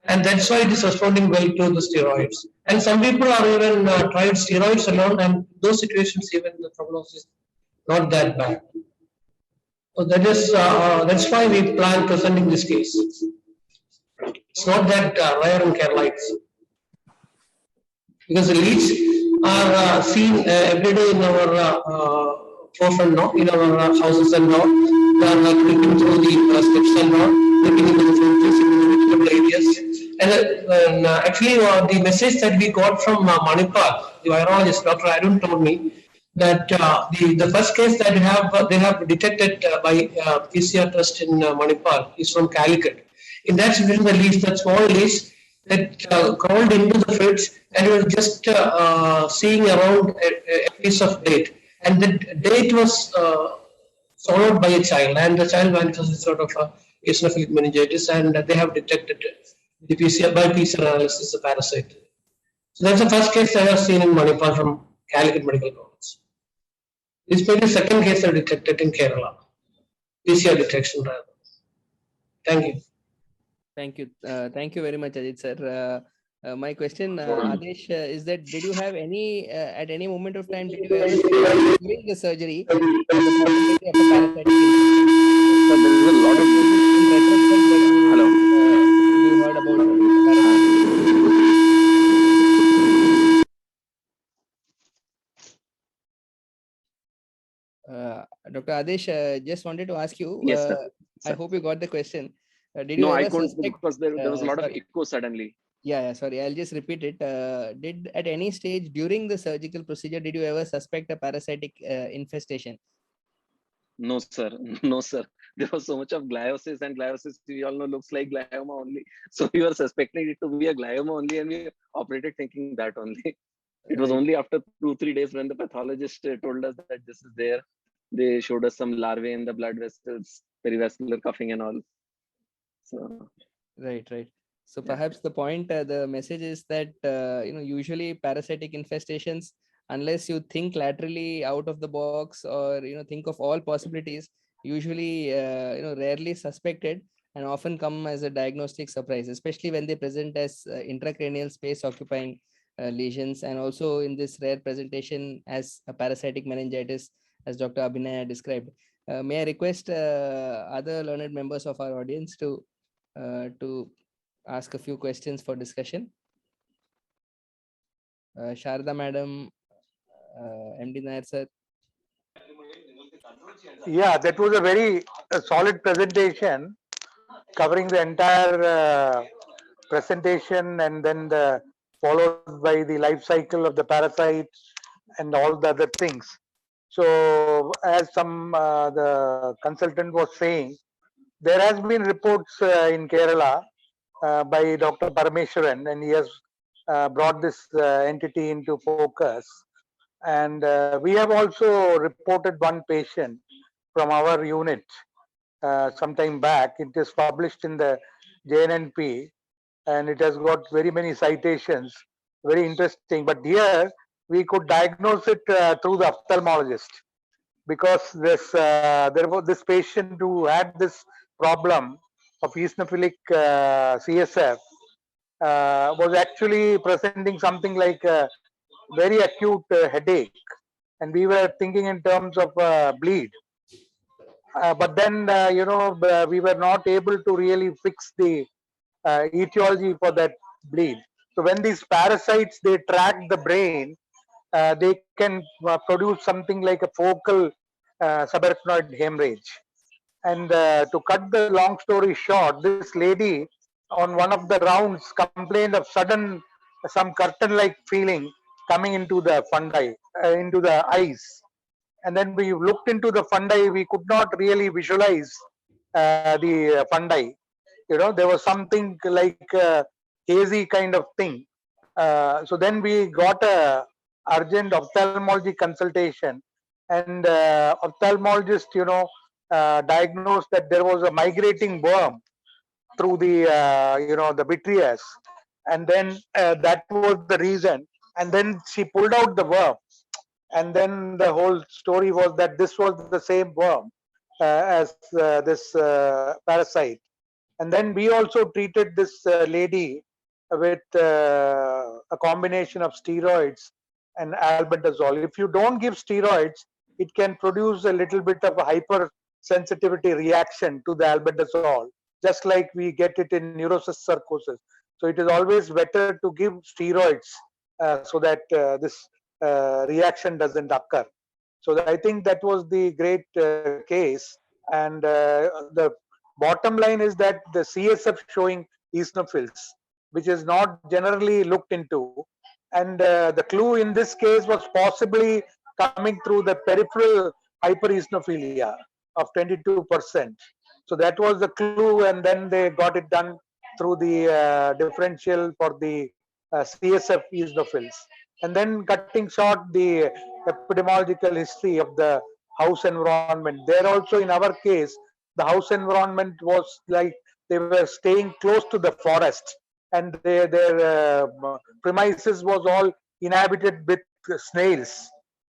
And that's why it is responding well to the steroids. And some people are even tried steroids alone, and those situations even the prognosis is not that bad. So that's why we plan presenting this case. It's not that rare in Keralites, because the leads are seen every day in our forefront now, in our houses and now. They are creeping through the steps and now, looking into the fences, in the vegetable areas. And actually, the message that we got from Manipal, the virologist, Dr. Arun, told me that the first case that they have detected by PCR test in Manipal is from Calicut. In that situation, the leash, that small leash that crawled into the fridge, and was just seeing around a piece of date, and the date was followed by a child, and the child manifested sort of eosinophilic meningitis, and they have detected the PCR by PCR analysis of parasite. So that's the first case I have seen in Manipal from Calicut Medical College. This may be the second case I detected in Kerala. PCR detection rather. Thank you. Thank you very much, Ajit sir. My question, Adesh, is that did you have any, at any moment of time, did you ever during the surgery, the possibility of a parasitic infection? So there is a lot of. In retrospect that Hello. you heard about parasitic. Dr. Adesh, just wanted to ask you, Yes, sir. I hope you got the question. Did you No, I ever couldn't suspect, because there was a lot of sorry. echo suddenly. Yeah, sorry, I'll just repeat it. Did at any stage during the surgical procedure, did you ever suspect a parasitic infestation? No, sir. No, sir. There was so much of gliosis, and gliosis, we all know, looks like glioma only. So we were suspecting it to be a glioma only, and we operated thinking that only. It was Right. only after 2-3 days when the pathologist told us that this is there. They showed us some larvae in the blood vessels, perivascular cuffing and all. So Right. So yeah. perhaps the point, the message is that usually parasitic infestations, unless you think laterally out of the box or think of all possibilities, usually rarely suspected and often come as a diagnostic surprise, especially when they present as intracranial space occupying lesions, and also in this rare presentation as a parasitic meningitis, as Dr. Abhinay described. May I request other learned members of our audience to ask a few questions for discussion. Sharda Madam, MD Nair sir. Yeah, that was a very solid presentation covering the entire presentation, and then followed by the life cycle of the parasite and all the other things. So as the consultant was saying, there has been reports in Kerala by Dr. Parameswaran, and he has brought this entity into focus. And we have also reported one patient from our unit sometime back. It is published in the JNNP, and it has got very many citations, very interesting. But here we could diagnose it through the ophthalmologist, because this patient who had this problem of eosinophilic CSF was actually presenting something like a very acute headache, and we were thinking in terms of bleed. But then we were not able to really fix the etiology for that bleed. So when these parasites, they track the brain, they can produce something like a focal subarachnoid hemorrhage. And to cut the long story short, this lady on one of the rounds complained of sudden some curtain-like feeling coming into the fundi, into the eyes. And then we looked into the fundi, we could not really visualize the fundi. There was something like a hazy kind of thing. So then we got a urgent ophthalmology consultation, and ophthalmologist, diagnosed that there was a migrating worm through the vitreous, and then that was the reason. And then she pulled out the worm, and then the whole story was that this was the same worm as this parasite. And then we also treated this lady with a combination of steroids and albendazole. If you don't give steroids, it can produce a little bit of a hypersensitivity reaction to the albendazole, just like we get it in neurosis sarcosis. So it is always better to give steroids so that this reaction doesn't occur. So I think that was the great case. And the bottom line is that the CSF showing eosinophils, which is not generally looked into. And the clue in this case was possibly coming through the peripheral hypereosinophilia of 22%. So that was the clue, and then they got it done through the differential for the CSF eosinophils. And then cutting short the epidemiological history of the house environment. There also in our case, the house environment was like they were staying close to the forest, and their premises was all inhabited with snails.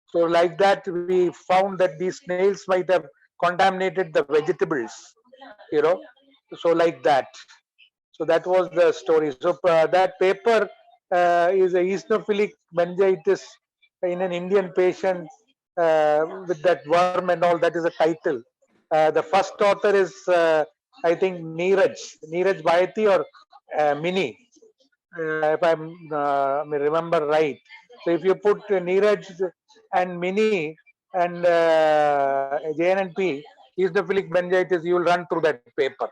So like that, we found that these snails might have contaminated the vegetables, so like that. So that was the story. So that paper is a eosinophilic meningitis in an Indian patient with that worm and all. That is a title. The first author is, I think, Neeraj Bhayati or Mini, if I remember right. So if you put Neeraj and Mini and JNNP, eosinophilic meningitis, you will run through that paper.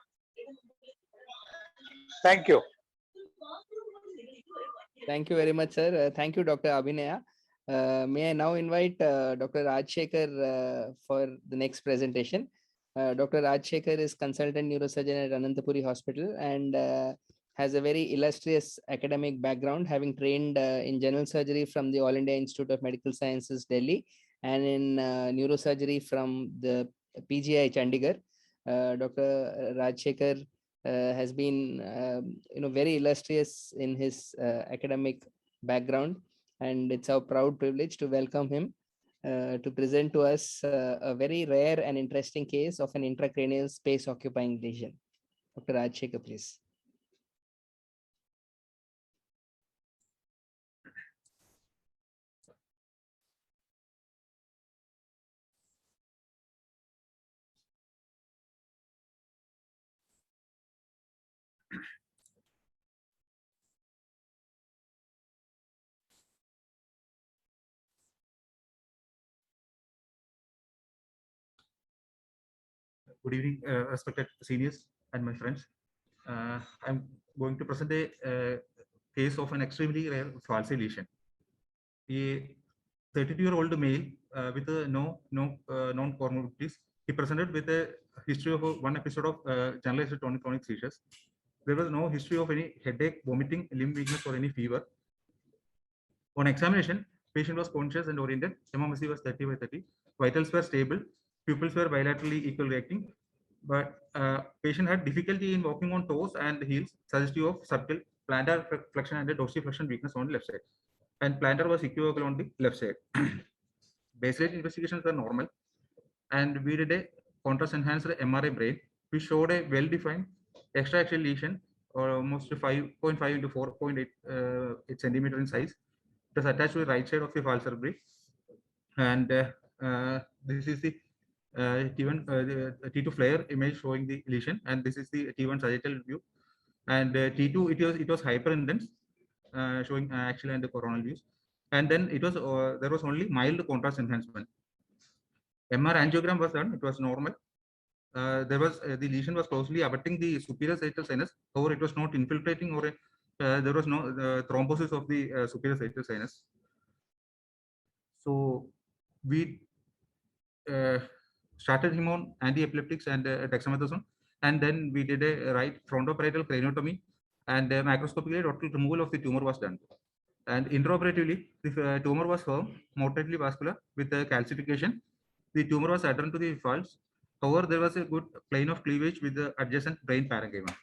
Thank you. Thank you very much, sir. Thank you, Dr. Abhinaya. May I now invite Dr. Rajshekhar for the next presentation. Dr. Rajshekhar is consultant neurosurgeon at Anantapuri Hospital and has a very illustrious academic background, having trained in general surgery from the All India Institute of Medical Sciences, Delhi, and in neurosurgery from the PGI Chandigarh. Dr. Rajshekhar has been very illustrious in his academic background, and it's our proud privilege to welcome him to present to us a very rare and interesting case of an intracranial space occupying lesion. Dr. Rajshekhar, please. Good evening, respected seniors and my friends. I'm going to present a case of an extremely rare falsi lesion. A 32-year-old male with known comorbidities. He presented with a history of one episode of generalized tonic-clonic seizures. There was no history of any headache, vomiting, limb weakness, or any fever. On examination, patient was conscious and oriented. MMSE was 30/30. Vitals were stable. Pupils were bilaterally equal reacting, but patient had difficulty in walking on toes and heels, suggestive of subtle plantar flexion and dorsiflexion weakness on the left side. And plantar was equivocal on the left side. Baseline investigations were normal, and we did a contrast-enhanced MRI brain. We showed a well-defined extraaxial lesion, or almost 5.5 into 4.8 centimeter in size. It was attached to the right side of the false cerebri, and this is the T2 flare image showing the lesion, and this is the T1 sagittal view, and T2 it was hyperintense, showing axial and coronal views, and then it was there was only mild contrast enhancement. MR angiogram was done; it was normal. There was the lesion was closely abutting the superior sagittal sinus. However, it was not infiltrating, or there was no thrombosis of the superior sagittal sinus. So we started him on anti-epileptics and dexamethasone, and then we did a right frontoparietal craniotomy, and macroscopically total removal of the tumor was done. And intraoperatively, the tumor was firm, moderately vascular with calcification. The tumor was adherent to the falls. However, there was a good plane of cleavage with the adjacent brain parenchyma.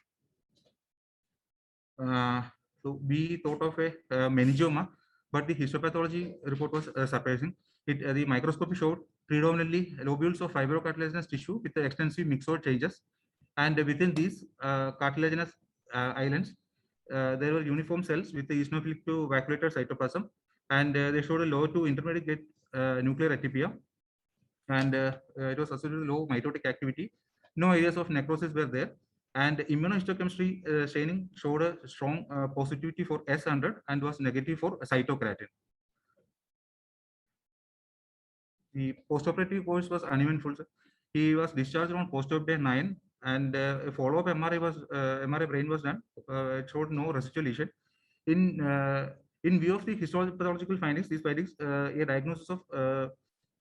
So we thought of a meningioma, but the histopathology report was surprising. The microscopy showed predominantly lobules of fibrocartilaginous tissue with extensive myxoid changes, and within these cartilaginous islands, there were uniform cells with the eosinophilic to vacuolated cytoplasm, and they showed a low to intermediate grade nuclear atypia, and it was associated with low mitotic activity. No areas of necrosis were there, and immunohistochemistry staining showed a strong positivity for S100 and was negative for cytokeratin. The postoperative course was uneventful. He was discharged on post-op day 9, and a follow-up MRI brain was done. It showed no residual lesion. In view of the histopathological findings, these findings, a diagnosis of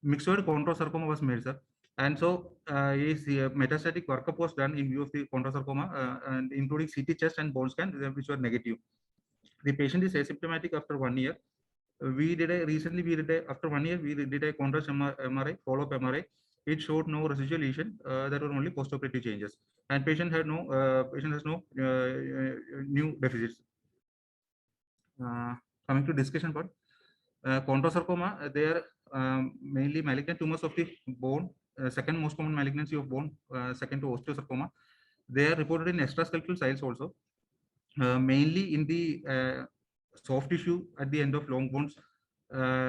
myxoid chondrosarcoma was made, sir. And so, metastatic workup was done in view of the chondrosarcoma, and including CT chest and bone scan, which were negative. The patient is asymptomatic after 1 year. After 1 year, we did a contrast MRI, follow-up MRI. It showed no residual lesion. There were only postoperative changes, and patient has no new deficits. Coming to discussion part, chondrosarcoma, they are mainly malignant tumors of the bone. Second most common malignancy of bone, second to osteosarcoma. They are reported in extraskeletal cells also, mainly in the soft tissue at the end of long bones,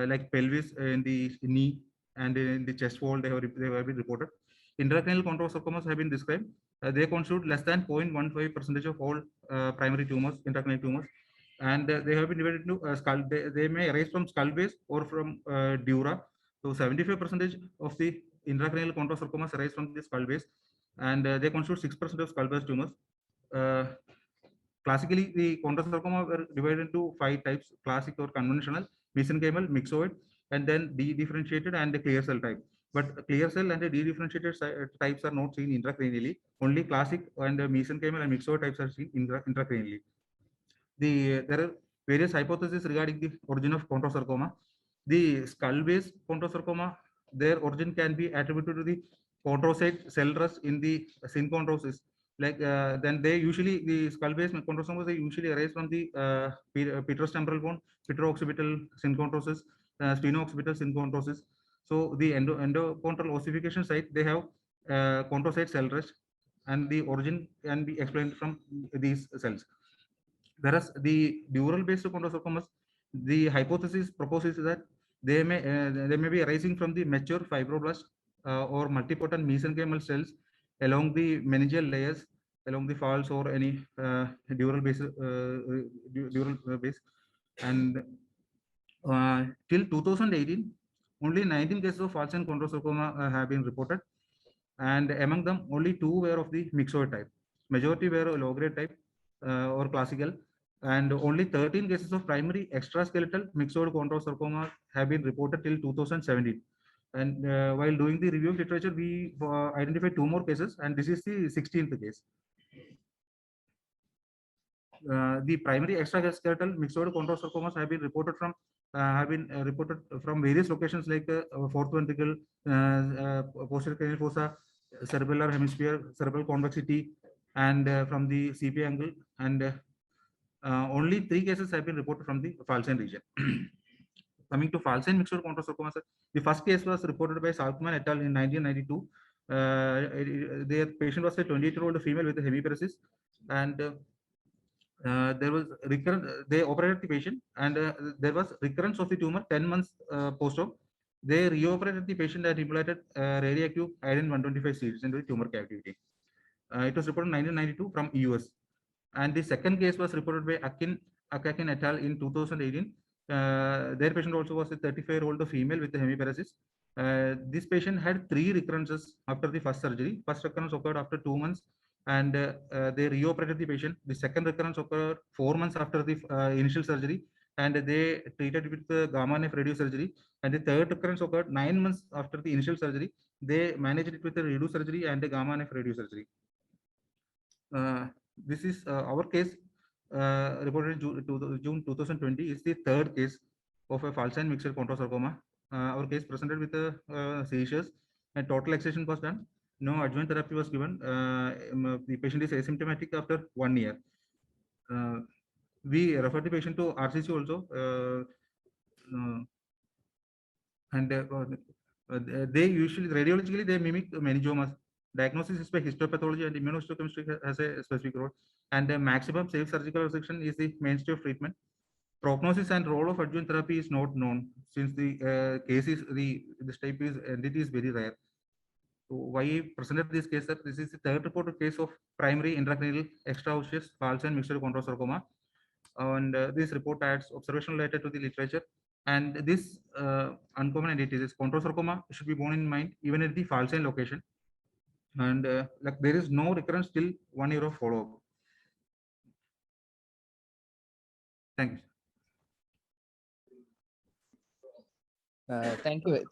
like pelvis in the knee and in the chest wall. They have been reported. Intracranial chondrosarcomas have been described. They constitute less than 0.15% of all primary tumors, intracranial tumors, and they have been divided into skull. They may arise from skull base or from dura. So 75% of the intracranial chondrosarcomas arise from the skull base, and they constitute 6% of skull base tumors. Classically, the chondrosarcoma were divided into 5 types: classic or conventional, mesenchymal, myxoid, and then dedifferentiated and the clear cell type. But clear cell and the dedifferentiated types are not seen intracranially. Only classic and mesenchymal and myxoid types are seen intracranially. There are various hypotheses regarding the origin of chondrosarcoma. The skull-based chondrosarcoma, their origin can be attributed to the chondrocyte cell rust in the synchondrosis. Like then they usually, the skull-based chondrosomas, they usually arise from the petrostemporal bone, petrooccipital synchondrosis, stenooccipital synchondrosis. So the endochondral ossification site, they have chondrocyte cell rest, and the origin can be explained from these cells. Whereas the dural-based chondrosarcomas, the hypothesis proposes that they may be arising from the mature fibroblast or multipotent mesenchymal cells along the meningeal layers, along the falls or any dural base. And till 2018, only 19 cases of Falsen chondrosarcoma have been reported, and among them, only 2 were of the myxoid type. Majority were low-grade type or classical, and only 13 cases of primary extraskeletal myxoid chondrosarcoma have been reported till 2017. And while doing the review of literature, we identified 2 more cases, and this is the 16th case. The primary extraskeletal myxoid chondrosarcomas have been reported from various locations like fourth ventricle, posterior cranial fossa, cerebellar hemisphere, cerebral convexity, and from the CP angle, and only 3 cases have been reported from the Falsen region. Coming to Falsen myxoid chondrosarcomas, the first case was reported by Salkman et al. In 1992. Their patient was a 28-year-old female with a hemiparesis, and there was recurrent. They operated the patient, and there was recurrence of the tumor 10 months post-op. They reoperated the patient and implanted radioactive iodine-125 seeds into the tumor cavity. It was reported in 1992 from US. And the second case was reported by Akakin et al. In 2018. Their patient also was a 35-year-old female with a hemiparesis. This patient had 3 recurrences after the first surgery. First recurrence occurred after 2 months, and they reoperated the patient. The second recurrence occurred 4 months after the initial surgery, and they treated with gamma-knife radiosurgery. And the third recurrence occurred 9 months after the initial surgery. They managed it with a radiosurgery and a gamma-knife radiosurgery. This is our case reported in June 2020. Is the third case of a Falsen myxoid chondrosarcoma. Our case presented with seizures, and total excision was done. No adjuvant therapy was given. The patient is asymptomatic after 1 year. We referred the patient to RCC also, and they usually radiologically they mimic meningiomas. Diagnosis is by histopathology, and immunohistochemistry has a specific role. And the maximum safe surgical resection is the mainstay of treatment. Prognosis and role of adjuvant therapy is not known, since the case is this type is entity is very rare. So why I presented this case, sir? This is the third reported case of primary intracranial extraosseous Falsen myxoid chondrosarcoma, and this report adds observational data to the literature. And this uncommon entity, this chondrosarcoma, should be borne in mind even at the Falsen location. And like there is no recurrence till 1 year of follow-up. Thank you.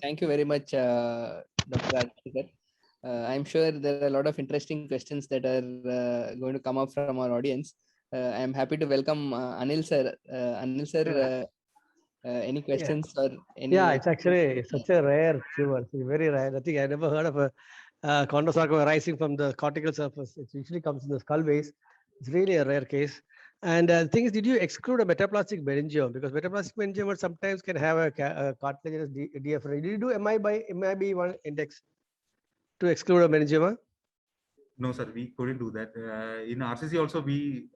Thank you very much, Dr. Rajshekar. I'm sure there are a lot of interesting questions that are going to come up from our audience. I'm happy to welcome Anil sir. Anil sir, any questions or any? Yeah, it's actually such a rare tumor. It's very rare. I think I never heard of a chondrosarcoma arising from the cortical surface. It usually comes in the skull base. It's really a rare case. And the thing is, did you exclude a metaplastic meningioma? Because metaplastic meningioma sometimes can have a cartilaginous DFR. Did you do MI by MIB1 index to exclude a meningioma? No, sir, we couldn't do that. In RCC also, we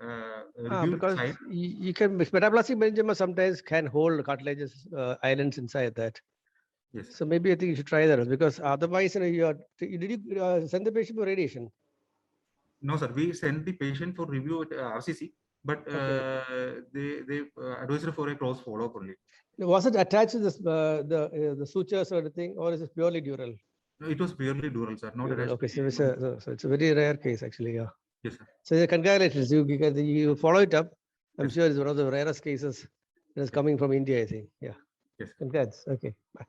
reviewed the Because child. you can metaplastic meningioma sometimes can hold cartilaginous islands inside that. Yes. So maybe I think you should try that because otherwise, you are, did you send the patient for radiation? No, sir, we sent the patient for review at RCC, but they advised for a close follow-up only. Was it attached to this, the sutures or anything, or is it purely dural? No, it was purely dural, sir, not attached. Okay, so it's a very rare case actually. Yeah. Yes, sir. So congratulations, because you follow it up. I'm Yes. sure it's one of the rarest cases that is coming from India, I think. Yeah. Yes. Congrats. Okay. Bye.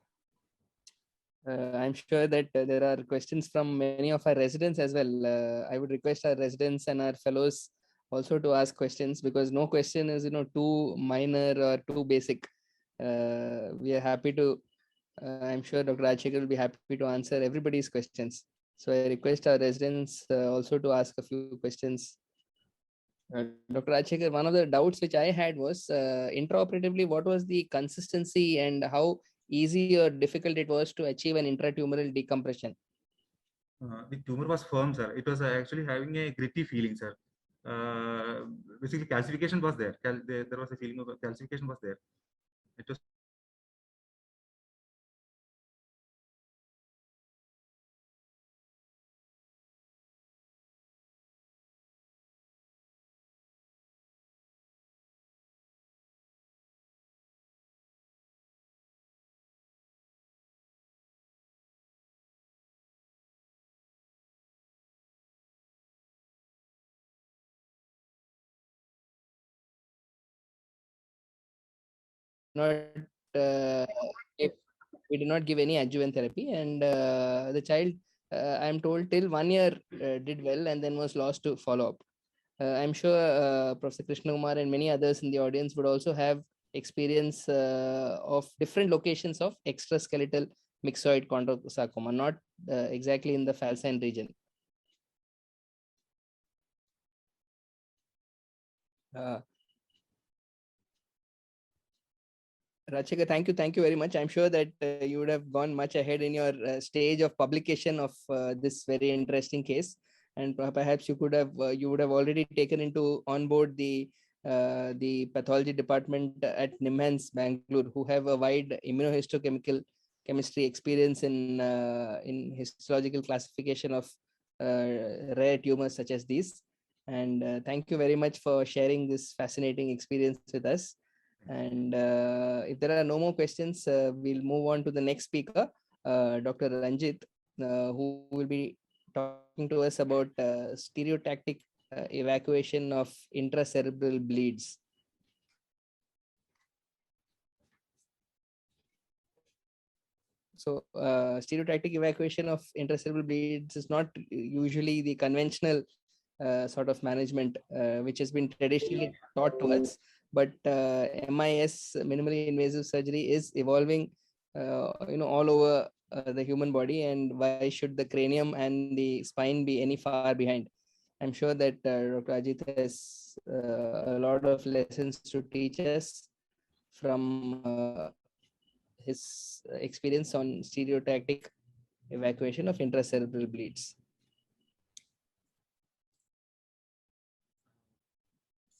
I'm sure that there are questions from many of our residents as well. I would request our residents and our fellows also to ask questions, because no question is too minor or too basic. We are happy to. I'm sure Dr. Rajshekhar will be happy to answer everybody's questions. So I request our residents also to ask a few questions. Dr. Rajshekhar, one of the doubts which I had was intraoperatively, what was the consistency and how easy or difficult it was to achieve an intratumoral decompression? The tumor was firm, sir. It was actually having a gritty feeling, sir. Basically, calcification was there. There was a feeling of calcification was there. It was. Not if we did not give any adjuvant therapy, and the child, I am told, till 1 year did well and then was lost to follow up. I'm sure Professor Krishna Kumar and many others in the audience would also have experience of different locations of extraskeletal myxoid chondrosarcoma, not exactly in the falcine region. Rajshekhar, thank you very much. I'm sure that you would have gone much ahead in your stage of publication of this very interesting case, and perhaps you would have already taken on board the pathology department at NIMHANS Bangalore, who have a wide immunohistochemical chemistry experience in histological classification of rare tumors such as these. And thank you very much for sharing this fascinating experience with us. And if there are no more questions, we'll move on to the next speaker, Dr. Ranjit, who will be talking to us about stereotactic evacuation of intracerebral bleeds. So stereotactic evacuation of intracerebral bleeds is not usually the conventional sort of management which has been traditionally taught to us. But MIS, minimally invasive surgery, is evolving, all over the human body. And why should the cranium and the spine be any far behind? I'm sure that Dr. Ajit has a lot of lessons to teach us from his experience on stereotactic evacuation of intracerebral bleeds.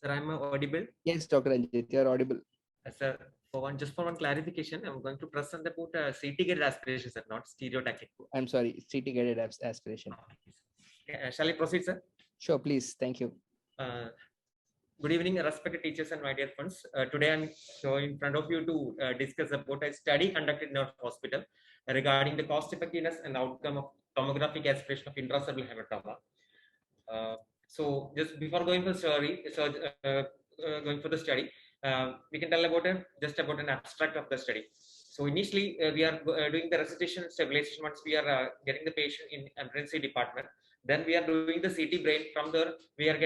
Sir, I'm audible? Yes, Dr. Ranjit, you're audible. Sir, just for one clarification, I'm going to present about CT guided aspiration, sir, not stereotactic. I'm sorry, CT guided aspiration. Shall I proceed, sir? Sure, please. Thank you. Good evening, respected teachers and my dear friends. Today I'm in front of you to discuss about a study conducted in our hospital regarding the cost effectiveness and outcome of tomographic aspiration of intracerebral hematoma. So just before going for the study, we can tell about just about an abstract of the study. So initially we are doing the recitation stabilization once we are getting the patient in emergency department. Then we are doing the CT brain. From there we are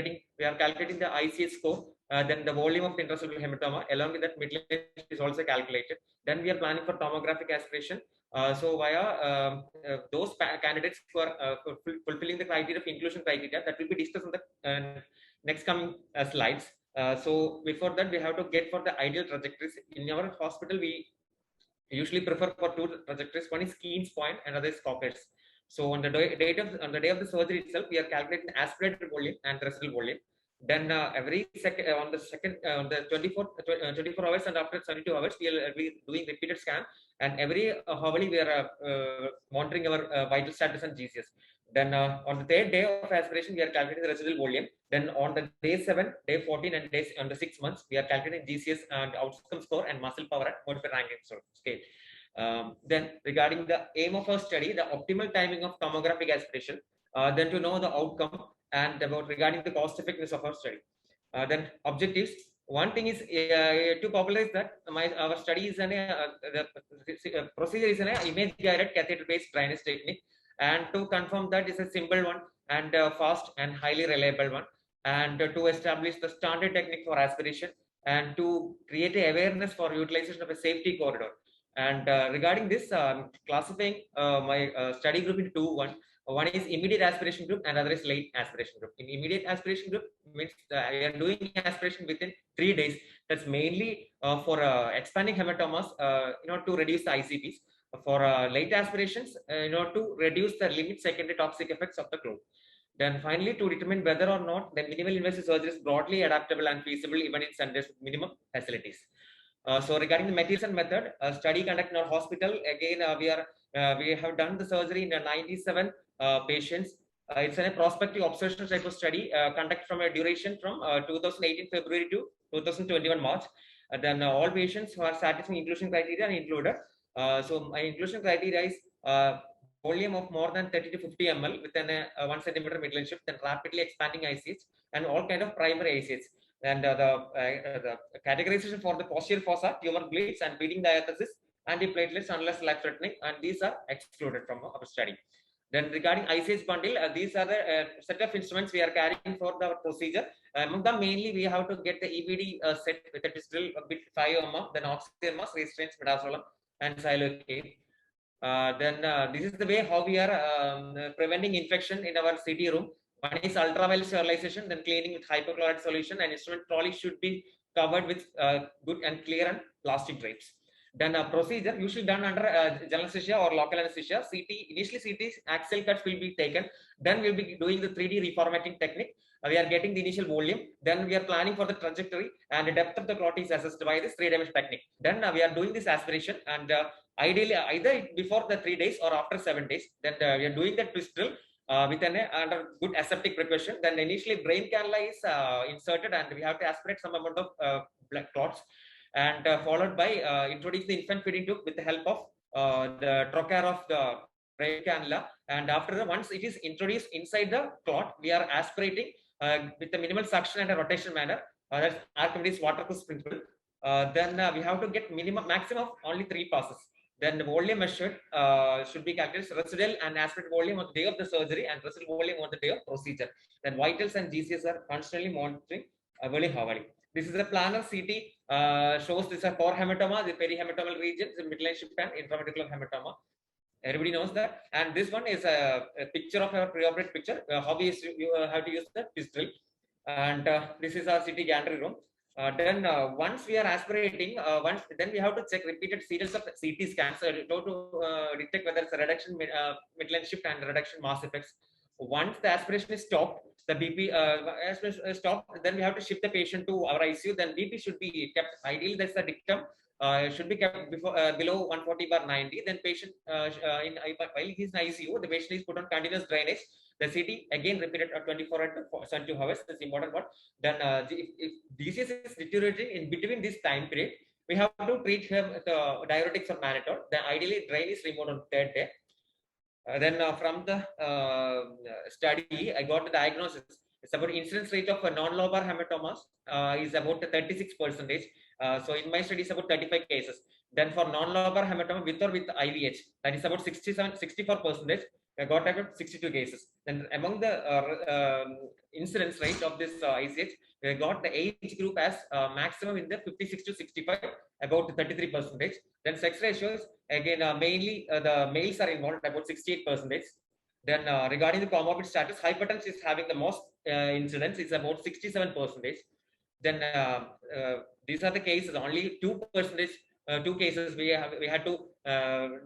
calculating the ICS score. Then the volume of the intracerebral hematoma along with that midline is also calculated. Then we are planning for tomographic aspiration. So via those candidates who are fulfilling the criteria of inclusion criteria, that will be discussed in the next coming slides. So before that, we have to get for the ideal trajectories. In our hospital, we usually prefer for two trajectories. One is Keen's point, another is Cocker's. So on the day of the surgery itself, we are calculating aspirated volume and residual volume. Then every second on the 24 hours and after 72 hours, we will be doing repeated scan, and every hourly we are monitoring our vital status and GCS. Then on the third day of aspiration, we are calculating the residual volume. Then on the day 7, day 14, and on the 6 months, we are calculating GCS and outcome score and muscle power at modified Rankin scale. Then regarding the aim of our study, the optimal timing of tomographic aspiration, then to know the outcome and about regarding the cost effectiveness of our study. Then objectives. One thing is to popularize that our study is the procedure is an image guided catheter based drainage technique, and to confirm that is a simple one and fast and highly reliable one, and to establish the standard technique for aspiration, and to create a awareness for utilization of a safety corridor. And regarding this, classifying my study group into one is immediate aspiration group and other is late aspiration group. In immediate aspiration group means we are doing aspiration within 3 days. That's mainly for expanding hematomas to reduce the ICPs. For late aspirations, to reduce the limit secondary toxic effects of the clot. Then finally, to determine whether or not the minimal invasive surgery is broadly adaptable and feasible even in centers with minimum facilities. So regarding the materials and method, study conducted in our hospital, again we have done the surgery in 97 patients. It's a prospective observational type of study conducted from a duration from 2018 February to 2021 March. Then all patients who are satisfying inclusion criteria are included. So my inclusion criteria is volume of more than 30 to 50 ml within a 1 centimeter midline shift, then rapidly expanding ICH and all kind of primary ICH. And the categorization for the posterior fossa, tumor bleeds and bleeding diathesis, antiplatelets unless life-threatening, and these are excluded from our study. Then regarding ICH bundle, these are the set of instruments we are carrying for the procedure. Among them, mainly we have to get the EBD set with a pistol with 5 mm, then oxygen mask, restraints, midazolam, and silocaine. Then this is the way how we are preventing infection in our CT room. One is ultraviolet sterilization, then cleaning with hypochlorite solution, and instrument trolley should be covered with good and clear and plastic drapes. Then a procedure usually done under general anesthesia or local anesthesia. Initially CT axial cuts will be taken. Then we'll be doing the 3D reformatting technique. We are getting the initial volume. Then we are planning for the trajectory, and the depth of the clot is assessed by this 3-dimensional technique. Then we are doing this aspiration, and ideally either before the 3 days or after 7 days. Then we are doing the twist drill with under good aseptic precaution. Then initially brain cannula is inserted, and we have to aspirate some amount of blood clots, and followed by introduce the infant feeding tube with the help of the trocar of the brain cannula. And after once it is introduced inside the clot, we are aspirating with a minimal suction and a rotation manner. That's Archimedes Watercourse principle. Then we have to get maximum of only 3 passes. Then the volume measured should be calculated residual and aspirated volume on the day of the surgery and residual volume on the day of procedure. Then vitals and GCS are constantly monitoring very heavily. This is a planar CT, shows this a core hematoma, the perihematomal region, the midline shift and intravesical hematoma. Everybody knows that. And this one is a picture of our preoperative picture. How you have to use the pistol. And this is our CT gantry room. Then once we are aspirating, then we have to check repeated series of CT scans to detect whether it's a reduction midline shift and reduction mass effects. Once the aspiration is stopped, the BP aspiration is stopped, then we have to shift the patient to our ICU. Then BP should be kept. Ideally, that's the dictum. Should be kept below 140/90. Then patient while he's in ICU, the patient is put on continuous drainage. The CT again repeated at 24 and 72 hours. That's important one. Then if DCS is deteriorating in between this time period, we have to treat him with diuretics or mannitol. Then ideally drain is removed on 3rd day. Then from the study, I got the diagnosis. It's about incidence rate of non-lobar hematomas is about 36%. So in my study, it's about 35 cases. Then for non-lobar hematoma with or with IVH, that is about 64%. I got about 62 cases. Then among the incidence rate of this ICH, we got the age group as maximum in the 56 to 65, about 33%. Then sex ratios, again, mainly the males are involved, about 68%. Then regarding the comorbid status, hypertension is having the most incidence, it's about 67%. Then these are the cases, only 2%, 2 cases we had to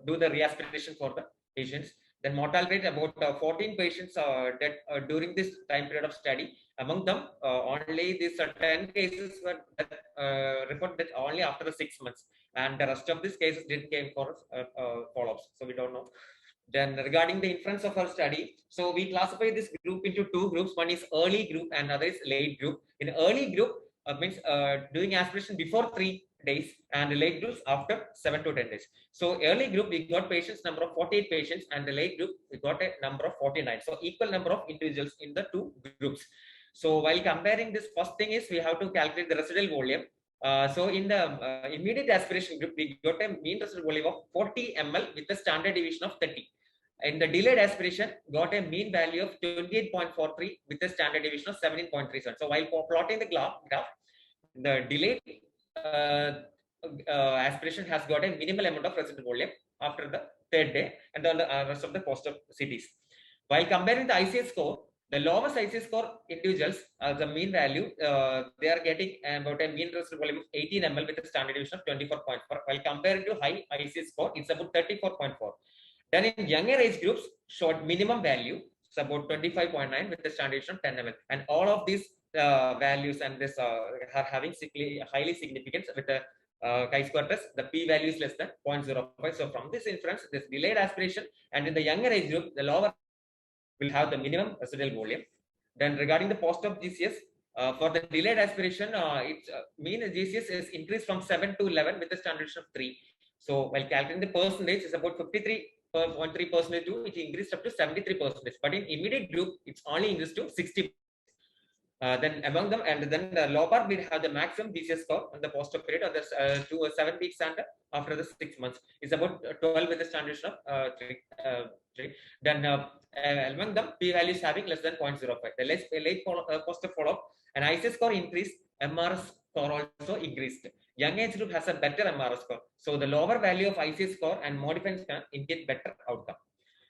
do the reaspiration for the patients. Then mortality rate, about 14 patients dead during this time period of study. Among them, only these 10 cases were reported only after the 6 months, and the rest of these cases didn't came for follow-ups. So we don't know. Then regarding the inference of our study, so we classify this group into two groups. One is early group and other is late group. In early group means doing aspiration before 3 days, and the late groups after 7 to 10 days. So early group we got patients number of 48 patients, and the late group we got a number of 49. So equal number of individuals in the two groups. So while comparing this, first thing is we have to calculate the residual volume. So in the immediate aspiration group, we got a mean residual volume of 40 ml with a standard deviation of 30. In the delayed aspiration, got a mean value of 28.43 with a standard deviation of 17.37. So while plotting the graph, the delayed aspiration has got a minimal amount of residual volume after the 3rd day, and then the rest of the post-op CTs. While comparing the ICS score, the lowest ICS score individuals, the mean value, they are getting about a mean residual volume of 18 ml with a standard deviation of 24.4. While comparing to high ICS score, it's about 34.4. Then in younger age groups, showed minimum value, it's about 25.9 with the standard deviation of 10 ml. And all of these values and this are having highly significance with the chi-square test. The p-value is less than 0.05. So from this inference, this delayed aspiration, and in the younger age group, the lower will have the minimum residual volume. Then regarding the post-op GCS, for the delayed aspiration, its mean GCS is increased from 7 to 11 with a standard deviation of 3. So while calculating the percentage, it's about 53.3% to it increased up to 73%. But in immediate group, it's only increased to 60. Then among them, and then the low bar will have the maximum GCS score on the post-op period of the 7 weeks, and after the 6 months is about 12 with a standard deviation of 3. Then among them, p-values having less than 0.05. The late post-op follow-up, an ICS score increased, MRS score also increased. Young age group has a better MRS score. So the lower value of ICS score and modified can indicate better outcome.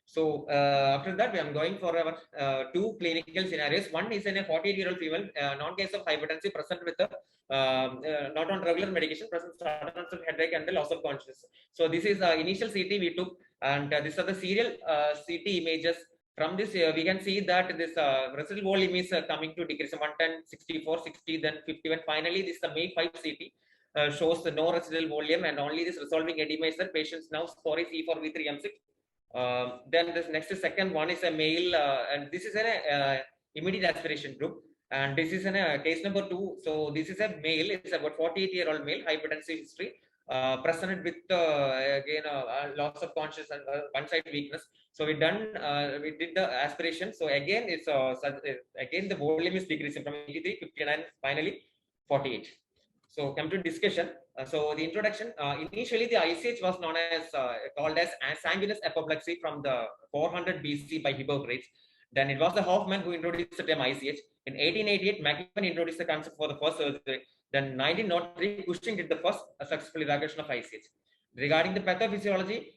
So after that, we are going for our two clinical scenarios. One is in a 48-year-old female, non-case of hypertension, present with a not on regular medication, present sudden headache and the loss of consciousness. So this is initial CT we took, and these are the serial CT images. From this, we can see that this residual volume is coming to decrease 110, 64, 60, then 51. Finally, this is the May 5 CT. Shows the no residual volume and only this resolving edema is the patient's now score is E4V3M6. Then this next second one is a male, and this is an immediate aspiration group, and this is a case number 2. So this is a male, it's about 48-year-old male, hypertensive history, presented with again loss of consciousness and one side weakness. So we did the aspiration. So again it's again the volume is decreasing from 83, 59, finally 48. So come to discussion. So the introduction, initially the ICH was known as called as sanguineous apoplexy from the 400 BC by Hippocrates. Then it was the Hoffman who introduced the term ICH. In 1888, McMahon introduced the concept for the first surgery. Then 1903, Cushing did the first successful evaluation of ICH. Regarding the pathophysiology,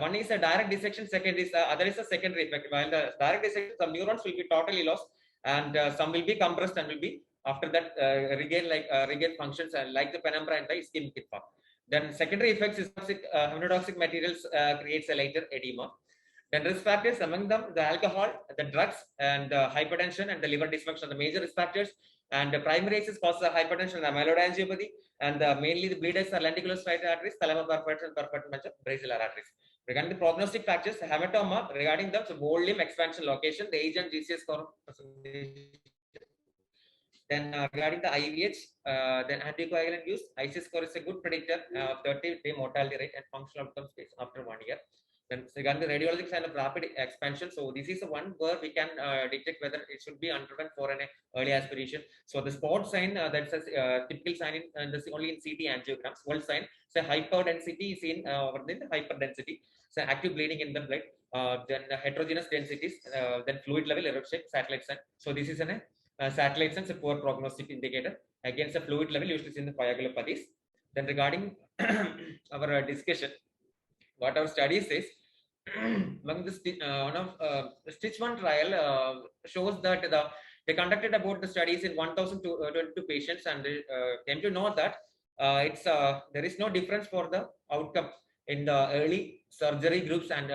one is a direct dissection, second is other is a secondary effect. While the direct dissection, some neurons will be totally lost, and some will be compressed and will be after that regain functions like the penumbra and the ischemic infarct. Then secondary effects is hemotoxic materials creates a later edema. Then risk factors, among them the alcohol, the drugs, and hypertension and the liver dysfunction, the major risk factors. And the primary axis causes hypertension and amyloid angiopathy, and mainly the bleeders are lenticular-striated arteries, thalamoperforated and perforated basilar arteries. Regarding the prognostic factors, hematoma, regarding the volume, expansion, location, the age and GCS score. Then regarding the IVH, then anticoagulant use, ICS score is a good predictor of 30-day mortality rate and functional outcomes after 1 year. Then regarding the radiologic sign of rapid expansion, so this is the one where we can detect whether it should be underwent for an early aspiration. So the spot sign, that's a typical sign in this only in CT angiograms. World sign, so hyperdensity is in within the hyperdensity. So active bleeding in the blood. Then heterogeneous densities, then fluid level, eruption, satellite sign. So this is an satellite sign is a poor prognostic indicator against the fluid level, usually in the coagulopathies. Then regarding our discussion, what our study says, among this one of the Stitch 1 trial shows that they conducted about the studies in 1,022 patients, and they came to know that there is no difference for the outcome in the early surgery groups and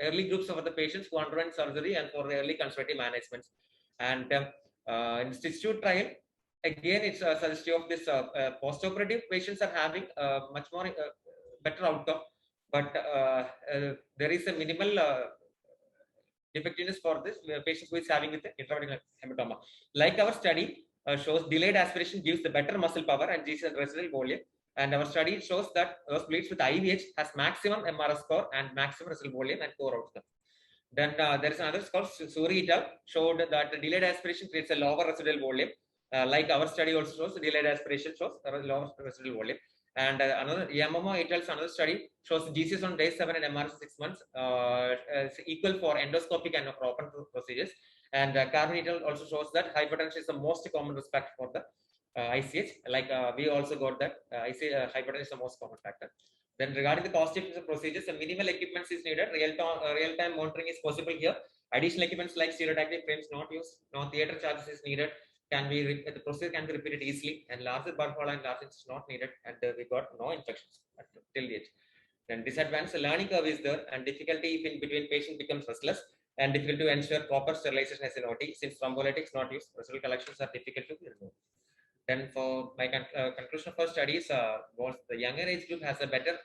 early groups of the patients who underwent surgery and for the early conservative management. And in Institute trial, again, it's a suggestive of this post-operative patients are having much more better outcome, but there is a minimal effectiveness for this patients who is having with intravenous hematoma. Like our study shows, delayed aspiration gives the better muscle power and GCS residual volume. And our study shows that those bleeds with IVH has maximum MRS score and maximum residual volume and core outcome. Then there is another called Suri et al. Showed that the delayed aspiration creates a lower residual volume. Like our study also shows, delayed aspiration shows a lower residual volume. And another Yamamoto et al.'s another study shows GCS on day 7 and MRS 6 months is equal for endoscopic and open procedures. And Carmen et al. Also shows that hypertension is the most common risk factor for the ICH. Like we also got that hypertension is the most common factor. Then regarding the cost effective procedures, the minimal equipment is needed. Real-time monitoring is possible here. Additional equipments like stereotactic frames not used. No theater charges is needed. The procedure can be repeated easily, and larger bulb hole and large is not needed, and we got no infections till yet. Then disadvantage, the learning curve is there, and difficulty if in between patient becomes restless, and difficult to ensure proper sterilization as an OT since thrombolytics not used. Residual collections are difficult to remove. Then for my conclusion for studies was the younger age group has a better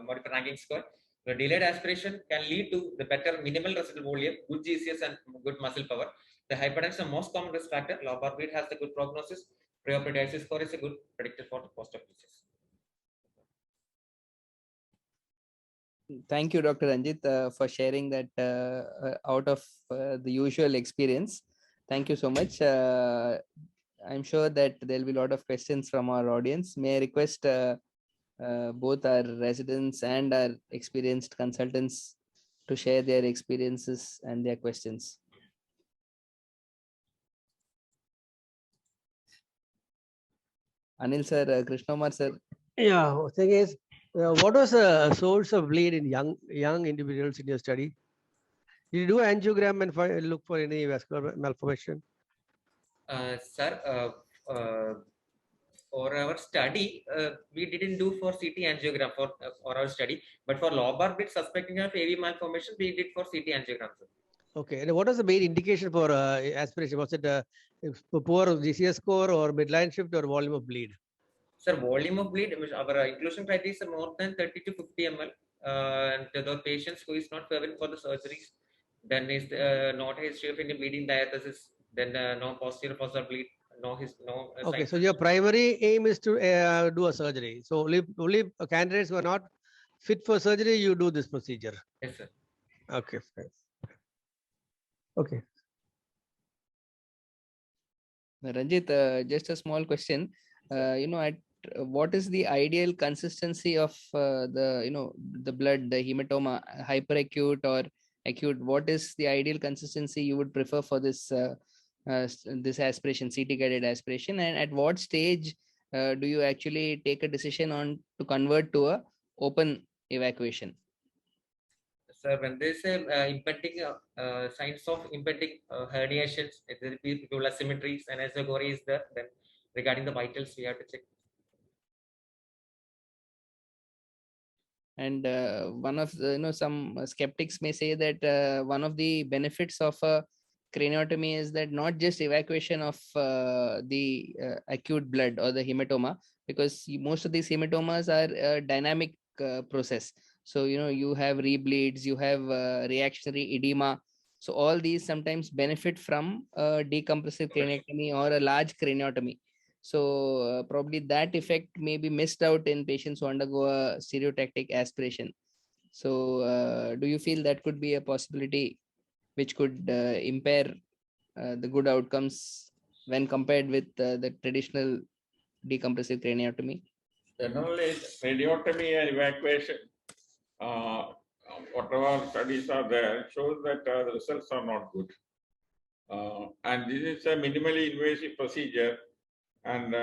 modified ranking score. The delayed aspiration can lead to the better minimal residual volume, good GCS and good muscle power. The hypertension is the most common risk factor. Lobar bleed has the good prognosis. Preoperative IC score is a good predictor for the post-op disease. Thank you, Dr. Ranjit, for sharing that out of the usual experience. Thank you so much. I'm sure that there'll be a lot of questions from our audience. May I request both our residents and our experienced consultants to share their experiences and their questions. Anil sir, Krishnamar sir. Yeah, thing is, what was the source of bleed in young individuals in your study? Did you do angiogram and look for any vascular malformation? Sir, for our study, we didn't do for CT angiogram for our study, but for lobar bleed suspecting of AV malformation, we did for CT angiogram. Sir. Okay, and what was the main indication for aspiration? Was it poor GCS score or midline shift or volume of bleed? Sir, volume of bleed, our inclusion criteria is more than 30 to 50 ml. And the patients who is not fervent for the surgeries, then is not history of any bleeding diathesis, then no posterior fossa bleed, no. Okay, so your primary aim is to do a surgery. So only candidates who are not fit for surgery, you do this procedure. Yes, sir. Okay, fine. Okay. Ranjit, just a small question. What is the ideal consistency of the blood, the hematoma, hyperacute or acute? What is the ideal consistency you would prefer for this this aspiration, CT guided aspiration, and at what stage do you actually take a decision on to convert to a open evacuation? Sir, when they say impending signs of impending herniations, there will be asymmetries and azogory is there, then regarding the vitals, we have to check. And one of the, some skeptics may say that one of the benefits of a craniotomy is that not just evacuation of the acute blood or the hematoma, because most of these hematomas are a dynamic process. So, you have rebleeds, you have reactionary edema. So all these sometimes benefit from a decompressive craniotomy or a large craniotomy. So probably that effect may be missed out in patients who undergo a stereotactic aspiration. So do you feel that could be a possibility which could impair the good outcomes when compared with the traditional decompressive craniotomy? Generally, craniotomy and evacuation, whatever studies are there, shows that the results are not good. And this is a minimally invasive procedure. And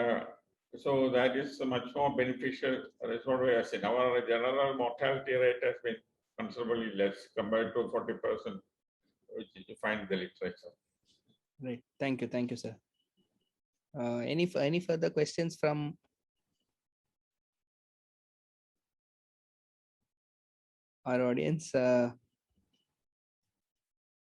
so that is much more beneficial. That's what we are saying. Our general mortality rate has been considerably less compared to 40%, which you find in the literature. Right. Thank you, sir. Any further questions from our audience.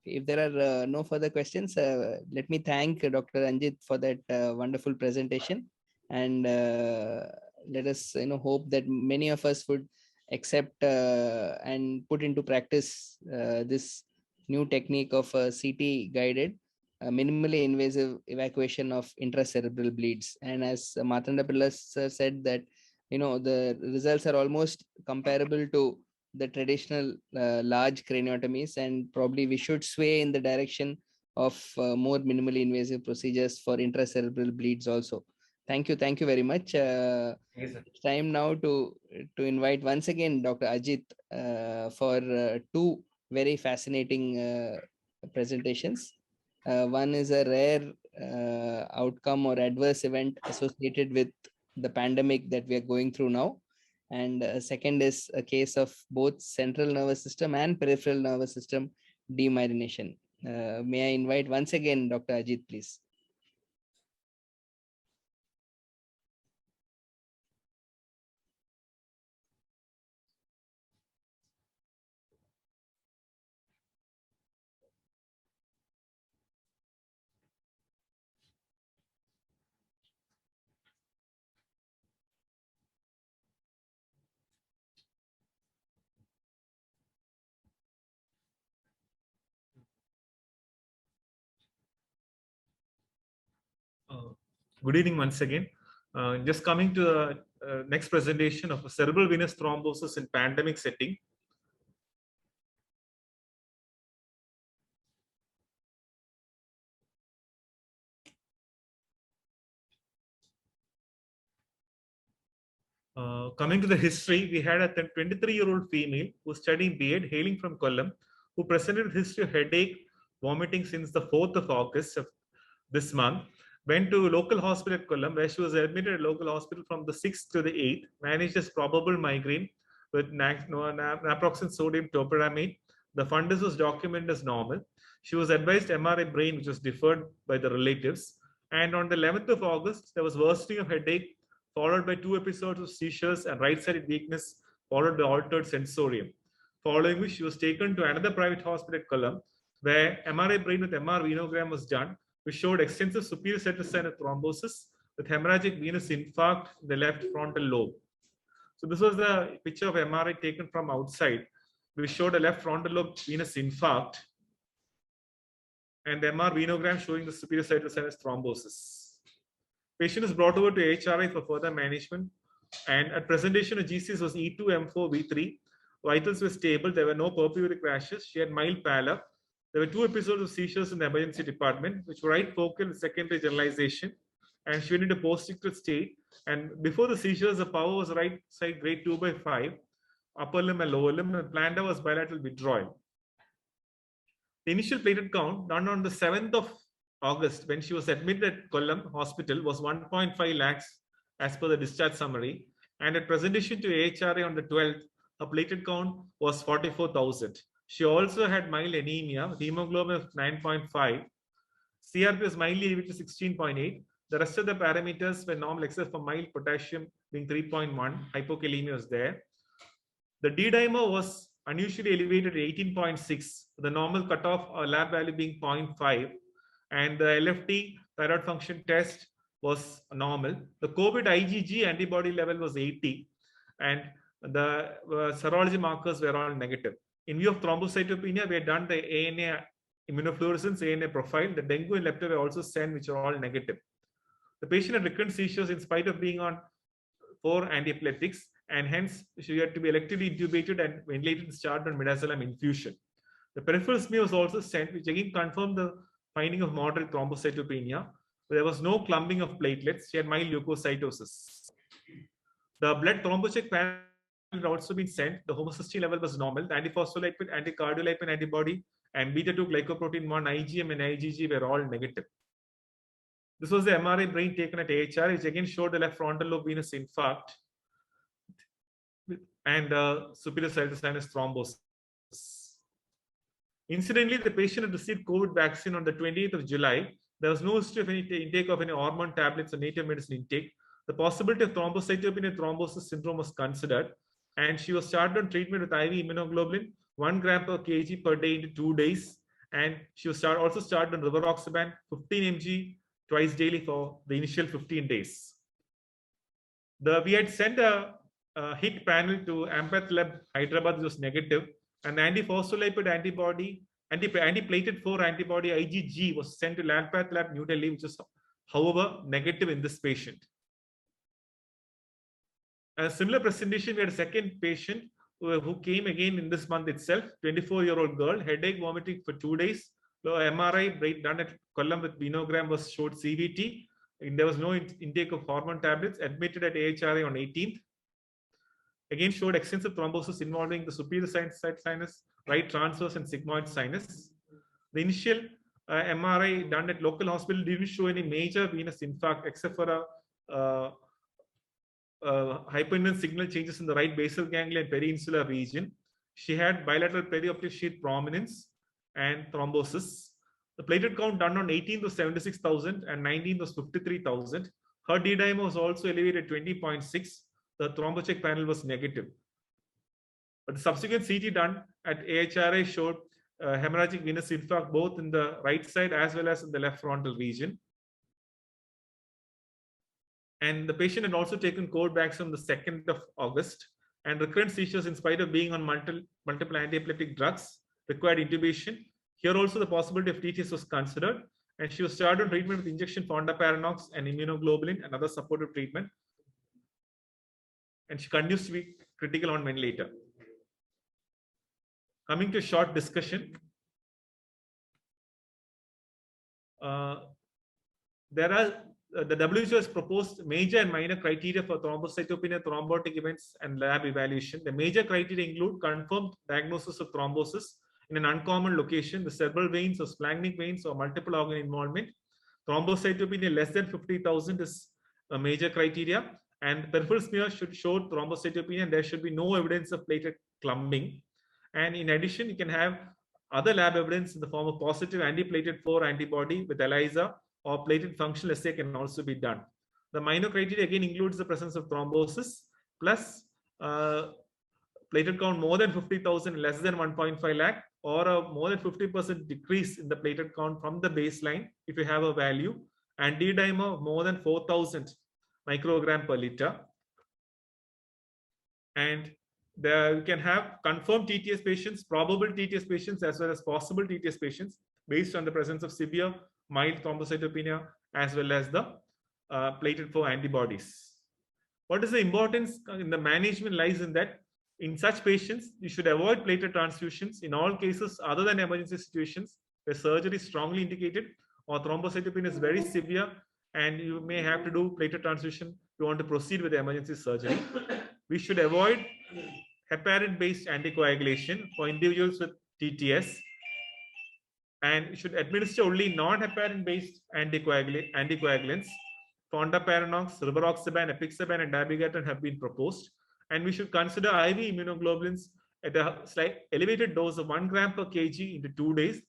If there are no further questions, let me thank Dr. Ranjit for that wonderful presentation, and let us hope that many of us would accept and put into practice this new technique of CT guided minimally invasive evacuation of intracerebral bleeds. And as Martanda Pilla sir said, that the results are almost comparable to the traditional large craniotomies, and probably we should sway in the direction of more minimally invasive procedures for intracerebral bleeds also. Thank you very much. It's time now to invite once again Dr. Ajit for two very fascinating presentations. One is a rare outcome or adverse event associated with the pandemic that we are going through now. And second is a case of both central nervous system and peripheral nervous system demyelination. May I invite once again Dr. Ajit, please. Good evening once again. Just coming to the next presentation of a cerebral venous thrombosis in pandemic setting. Coming to the history, we had a 23-year-old female who studied B.Ed hailing from Kollam, who presented with history of headache, vomiting since the 4th of August of this month. Went to local hospital at Kollam, where she was admitted at local hospital from the 6th to the 8th, managed as probable migraine with naproxen sodium topiramate. The fundus was documented as normal. She was advised MRI brain, which was deferred by the relatives. And on the 11th of August, there was worsening of headache, followed by 2 episodes of seizures and right-sided weakness, followed by altered sensorium. Following which she was taken to another private hospital at Kollam, where MRI brain with MR venogram was done, which showed extensive superior sinus thrombosis with hemorrhagic venous infarct in the left frontal lobe. So this was the picture of MRI taken from outside, which showed a left frontal lobe venous infarct, and the MR venogram showing the superior sinus thrombosis. Patient is brought over to HRI for further management, and at presentation of GCS was E2, M4, V3. Vitals were stable. There were no purpuric rashes. She had mild pallor. There were 2 episodes of seizures in the emergency department, which were right focal and secondary generalization, and she went into post-ictal state. And before the seizures, the power was right side grade 2/5, upper limb and lower limb, and planned was bilateral withdrawal. The initial platelet count done on the 7th of August, when she was admitted at Kollam Hospital, was 1.5 lakhs as per the discharge summary. And at presentation to AHRA on the 12th, her platelet count was 44,000. She also had mild anemia, hemoglobin of 9.5. CRP was mildly elevated to 16.8. The rest of the parameters were normal except for mild potassium being 3.1. Hypokalemia was there. The D-dimer was unusually elevated at 18.6. The normal cutoff or lab value being 0.5. And the LFT thyroid function test was normal. The COVID IgG antibody level was 80. And the serology markers were all negative. In view of thrombocytopenia, we had done the ANA immunofluorescence, ANA profile. The dengue and lepta were also sent, which are all negative. The patient had recurrent seizures in spite of being on 4 antiepileptics, and hence she had to be electively intubated and ventilated discharged on midazolam infusion. The peripheral smear was also sent, which again confirmed the finding of moderate thrombocytopenia. There was no clumping of platelets. She had mild leukocytosis. The blood thrombocheck panel had also been sent. The homocysteine level was normal. The antiphospholipid, anticardiolipin antibody, and beta-2 glycoprotein 1, IgM and IgG were all negative. This was the MRI brain taken at AHR, which again showed the left frontal lobe venous infarct and superior sinus thrombosis. Incidentally, the patient had received COVID vaccine on the 28th of July. There was no history of any intake of any hormone tablets or native medicine intake. The possibility of thrombocytopenia thrombosis syndrome was considered. and she was started on treatment with IV immunoglobulin, 1 gram per kg per day into 2 days. And she was also started on rivaroxaban, 15 mg twice daily for the initial 15 days. We had sent a hit panel to Ampath Lab Hyderabad, which was negative, and the antiphospholipid antibody, antiplatelet 4 antibody IgG was sent to Ampath Lab New Delhi, which is, however, negative in this patient. A similar presentation, we had a second patient who came again in this month itself, 24-year-old girl, headache, vomiting for 2 days. The MRI done at Kollam with venogram was showed CVT. And there was no intake of hormone tablets, admitted at AHRA on 18th. Again showed extensive thrombosis involving the superior sinus, right transverse and sigmoid sinus. The initial MRI done at local hospital didn't show any major venous infarct except for a hyperintense signal changes in the right basal ganglia and perinsular region. She had bilateral perioptic sheath prominence and thrombosis. The platelet count done on 18th was 76,000 and 19th was 53,000. Her D-dimer was also elevated at 20.6. The thrombocheck panel was negative. But the subsequent CT done at AHRA showed hemorrhagic venous infarct both in the right side as well as in the left frontal region. And the patient had also taken Covaxin on the 2nd of August, and recurrent seizures, in spite of being on multiple antiepileptic drugs, required intubation. Here also the possibility of TTS was considered, and she was started on treatment with injection fondaparinux and immunoglobulin and other supportive treatment. And she continues to be critical on ventilator. Coming to a short discussion. The WHO has proposed major and minor criteria for thrombocytopenia, thrombotic events, and lab evaluation. The major criteria include confirmed diagnosis of thrombosis in an uncommon location, the cerebral veins or splenic veins or multiple organ involvement. Thrombocytopenia less than 50,000 is a major criteria, and peripheral smear should show thrombocytopenia, and there should be no evidence of platelet clumping. And in addition, you can have other lab evidence in the form of positive antiplatelet 4 antibody with ELISA, or platelet functional assay can also be done. The minor criteria again includes the presence of thrombosis plus platelet count more than 50,000, less than 1.5 lakh, or a more than 50% decrease in the platelet count from the baseline if you have a value, and D-dimer of more than 4,000 microgram per liter. And you can have confirmed TTS patients, probable TTS patients, as well as possible TTS patients based on the presence of severe mild thrombocytopenia as well as the platelet 4 antibodies. What is the importance in the management lies in that in such patients, you should avoid platelet transfusions in all cases other than emergency situations where surgery is strongly indicated or thrombocytopenia is very severe and you may have to do platelet transfusion if you want to proceed with the emergency surgery. We should avoid heparin-based anticoagulation for individuals with TTS, and should administer only non-heparin-based anticoagulants. Fondaparinux, rivaroxaban, apixaban, and dabigatran have been proposed, and we should consider IV immunoglobulins at a slight elevated dose of 1 gram per kg into 2 days,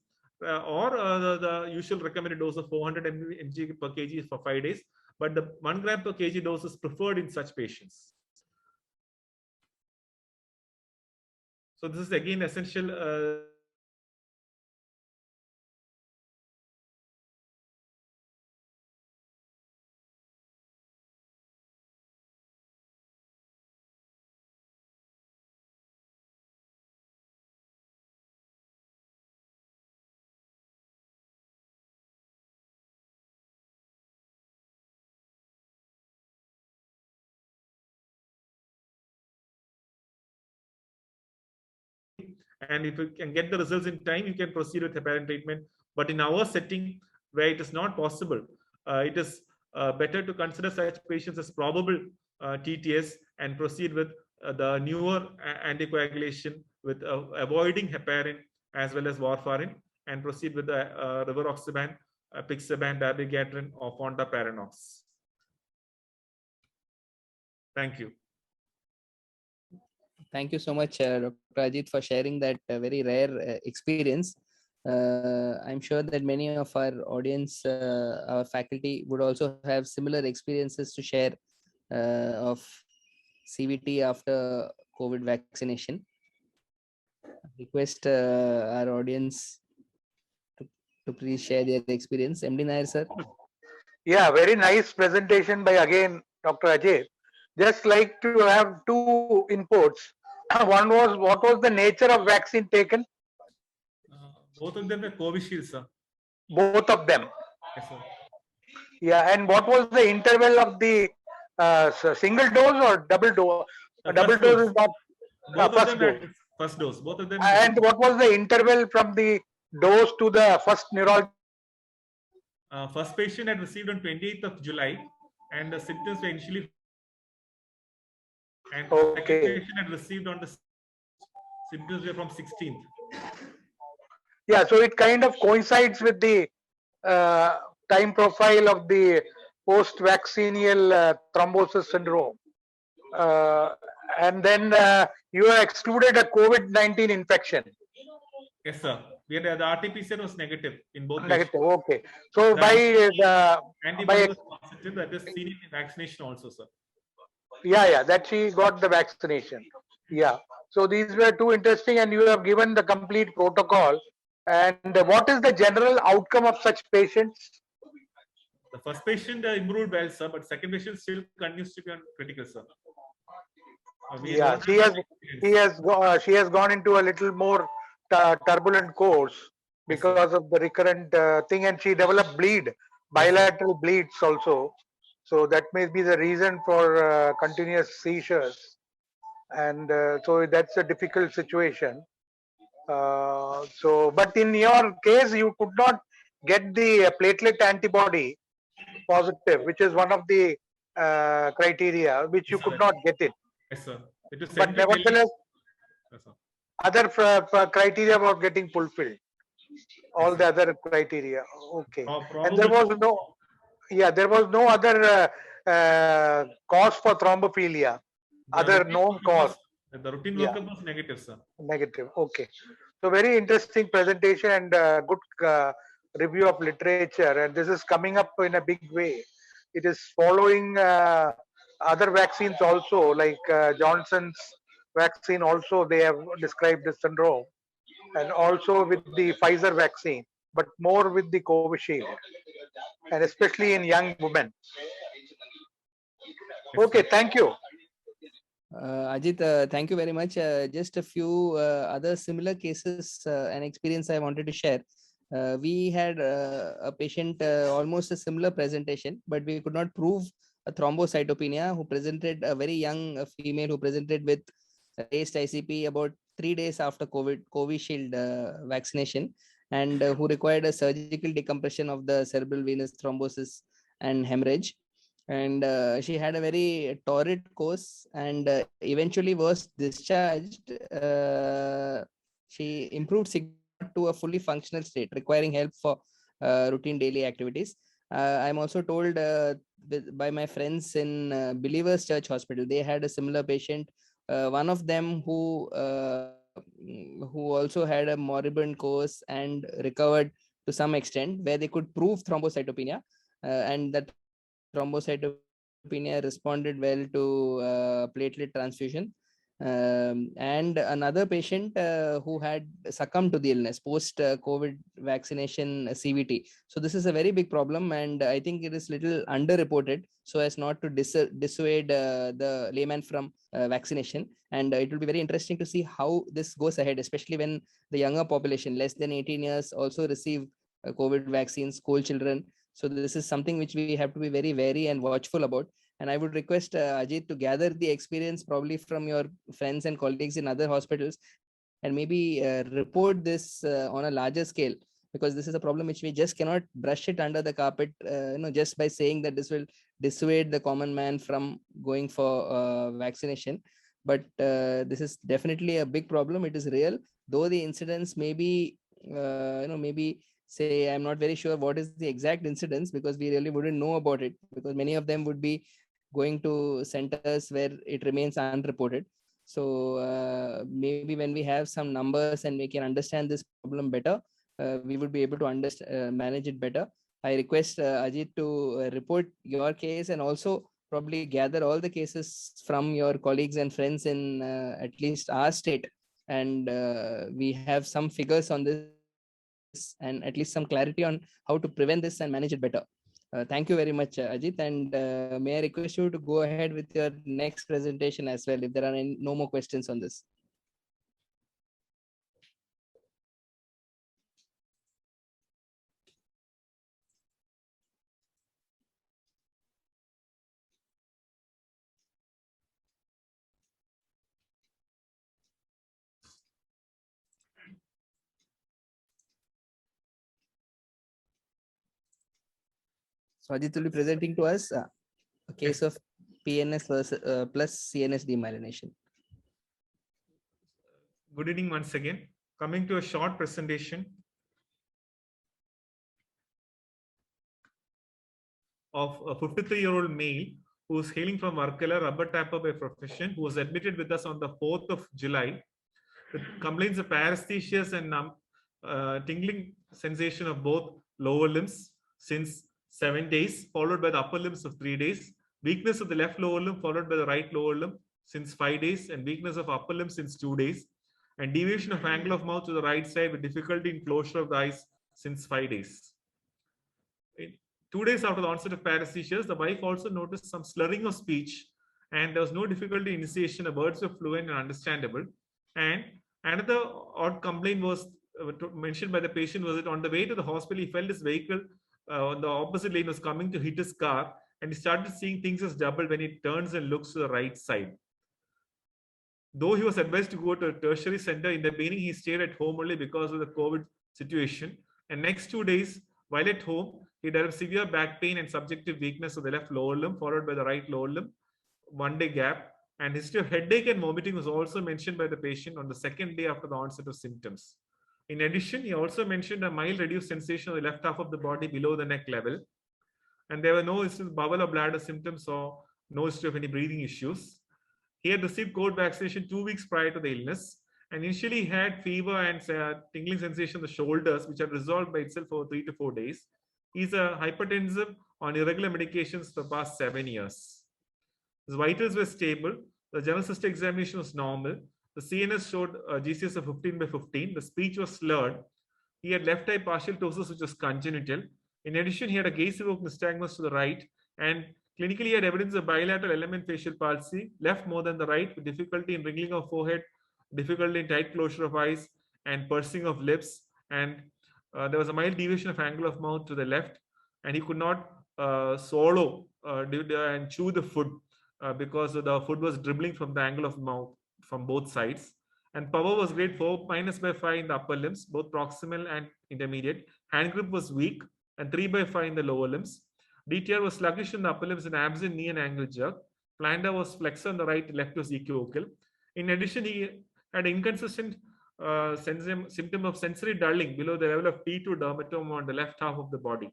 or the usual recommended dose of 400 mg per kg for 5 days. But the 1 gram per kg dose is preferred in such patients. So this is again essential. And if you can get the results in time, you can proceed with heparin treatment. But in our setting, where it is not possible, it is better to consider such patients as probable TTS and proceed with the newer anticoagulation with avoiding heparin as well as warfarin, and proceed with the rivaroxaban, apixaban, dabigatran, or fondaparinux. Thank you. Thank you so much, Dr. Ajit, for sharing that very rare experience. I'm sure that many of our audience, our faculty would also have similar experiences to share of CVT after COVID vaccination. Request our audience to please share their experience. MD Nair, sir. Yeah, very nice presentation by again Dr. Ajay. Just like to have two inputs. One was what was the nature of vaccine taken? Both of them were Covishield, sir. Both of them. Yes, sir. Yeah, and what was the interval of the single dose or double dose? Double First dose is not Both of first them dose. had first dose. Both of them. And what was the interval from the dose to the first neurology? First patient had received on 28th of July, and the symptoms were initially. And second patient had received on the symptoms were from 16th. Yeah, so it kind of coincides with the time profile of the post-vaccinal thrombosis syndrome. And then you have excluded a COVID-19 infection. Yes, sir. We had the RT-PCR was negative in both. Negative. Okay. So that by the antibody was positive, that is seen in vaccination also, sir. Yeah, that she got the vaccination. Yeah. So these were two interesting, and you have given the complete protocol. And what is the general outcome of such patients? The first patient improved well, sir, but second patient still continues to be on critical, sir. Yeah, she has gone into a little more turbulent course because of the recurrent thing, and she developed bleed, bilateral bleeds also. So that may be the reason for continuous seizures, and so that's a difficult situation. But in your case, you could not get the platelet antibody positive, which is one of the criteria which you could not get it. Yes, sir. It is But nevertheless, yes, sir. other criteria were getting fulfilled. All the other criteria. Okay. And there was no, there was no other cause for thrombophilia. Other known cause. The routine workup was negative, sir. Negative. Okay. So very interesting presentation and good review of literature. And this is coming up in a big way. It is following other vaccines also, like Johnson's vaccine also, they have described this syndrome, and also with the Pfizer vaccine, but more with the Covishield, and especially in young women. Okay, thank you. Ajit, thank you very much. Just a few other similar cases and experience I wanted to share. We had a patient, almost a similar presentation, but we could not prove a thrombocytopenia, who presented, a very young female who presented with raised ICP about 3 days after Covishield vaccination, and who required a surgical decompression of the cerebral venous thrombosis and hemorrhage. And she had a very torrid course, and eventually was discharged. She improved to a fully functional state, requiring help for routine daily activities. I'm also told by my friends in Believers Church Hospital, they had a similar patient. One of them who also had a moribund course and recovered to some extent, where they could prove thrombocytopenia, and that thrombocytopenia responded well to platelet transfusion. And another patient who had succumbed to the illness post COVID vaccination CVT. So this is a very big problem, and I think it is little underreported, so as not to dissuade the layman from vaccination. And it will be very interesting to see how this goes ahead, especially when the younger population, less than 18 years, also receive COVID vaccines, school children. So this is something which we have to be very wary and watchful about. And I would request Ajit to gather the experience probably from your friends and colleagues in other hospitals, and maybe report this on a larger scale, because this is a problem which we just cannot brush it under the carpet, just by saying that this will dissuade the common man from going for vaccination. But this is definitely a big problem. It is real, though the incidence may be, maybe say, I'm not very sure what is the exact incidence, because we really wouldn't know about it, because many of them would be going to centers where it remains unreported. So maybe when we have some numbers and we can understand this problem better, we would be able to manage it better. I request Ajit to report your case, and also probably gather all the cases from your colleagues and friends in at least our state, and we have some figures on this and at least some clarity on how to prevent this and manage it better. Thank you very much, Ajit, and may I request you to go ahead with your next presentation as well if there are no more questions on this. So Ajit will be presenting to us a case of PNS plus CNS demyelination. Good evening once again. Coming to a short presentation of a 53-year-old male who is hailing from Varkala, rubber tapper by profession, who was admitted with us on the 4th of July. With complaints of paresthesias and tingling sensation of both lower limbs since 7 days, followed by the upper limbs of 3 days. Weakness of the left lower limb followed by the right lower limb since 5 days, and weakness of upper limb since 2 days. And deviation of angle of mouth to the right side with difficulty in closure of the eyes since 5 days. 2 days after the onset of paresthesias, the wife also noticed some slurring of speech, and there was no difficulty in initiation. The words were fluent and understandable. And another odd complaint was mentioned by the patient was that on the way to the hospital, he felt his vehicle on the opposite lane was coming to hit his car, and he started seeing things as double when he turns and looks to the right side. Though he was advised to go to a tertiary center, in the beginning he stayed at home only because of the COVID situation. And next 2 days, while at home, he developed severe back pain and subjective weakness of the left lower limb, followed by the right lower limb, 1 day gap. And history of headache and vomiting was also mentioned by the patient on the 2nd day after the onset of symptoms. In addition, he also mentioned a mild reduced sensation of the left half of the body below the neck level. And there were no bowel or bladder symptoms or no history of any breathing issues. He had received COVID vaccination 2 weeks prior to the illness. And initially he had fever and tingling sensation in the shoulders, which had resolved by itself over 3 to 4 days. He's a hypertensive on irregular medications for the past 7 years. His vitals were stable. The general cyst examination was normal. The CNS showed a GCS of 15 by 15. The speech was slurred. He had left eye partial ptosis, which was congenital. In addition, he had a gaze-evoked nystagmus to the right, and clinically he had evidence of bilateral element facial palsy, left more than the right, with difficulty in wrinkling of forehead, difficulty in tight closure of eyes, and pursing of lips. And there was a mild deviation of angle of mouth to the left, and he could not swallow and chew the food because the food was dribbling from the angle of mouth from both sides. And power was grade 4 minus by 5 in the upper limbs, both proximal and intermediate. Hand grip was weak and 3 by 5 in the lower limbs. DTR was sluggish in the upper limbs and absent knee and ankle jerk. Plantar was flexor on the right, left was equivocal. In addition, he had inconsistent symptom of sensory dulling below the level of T2 dermatoma on the left half of the body.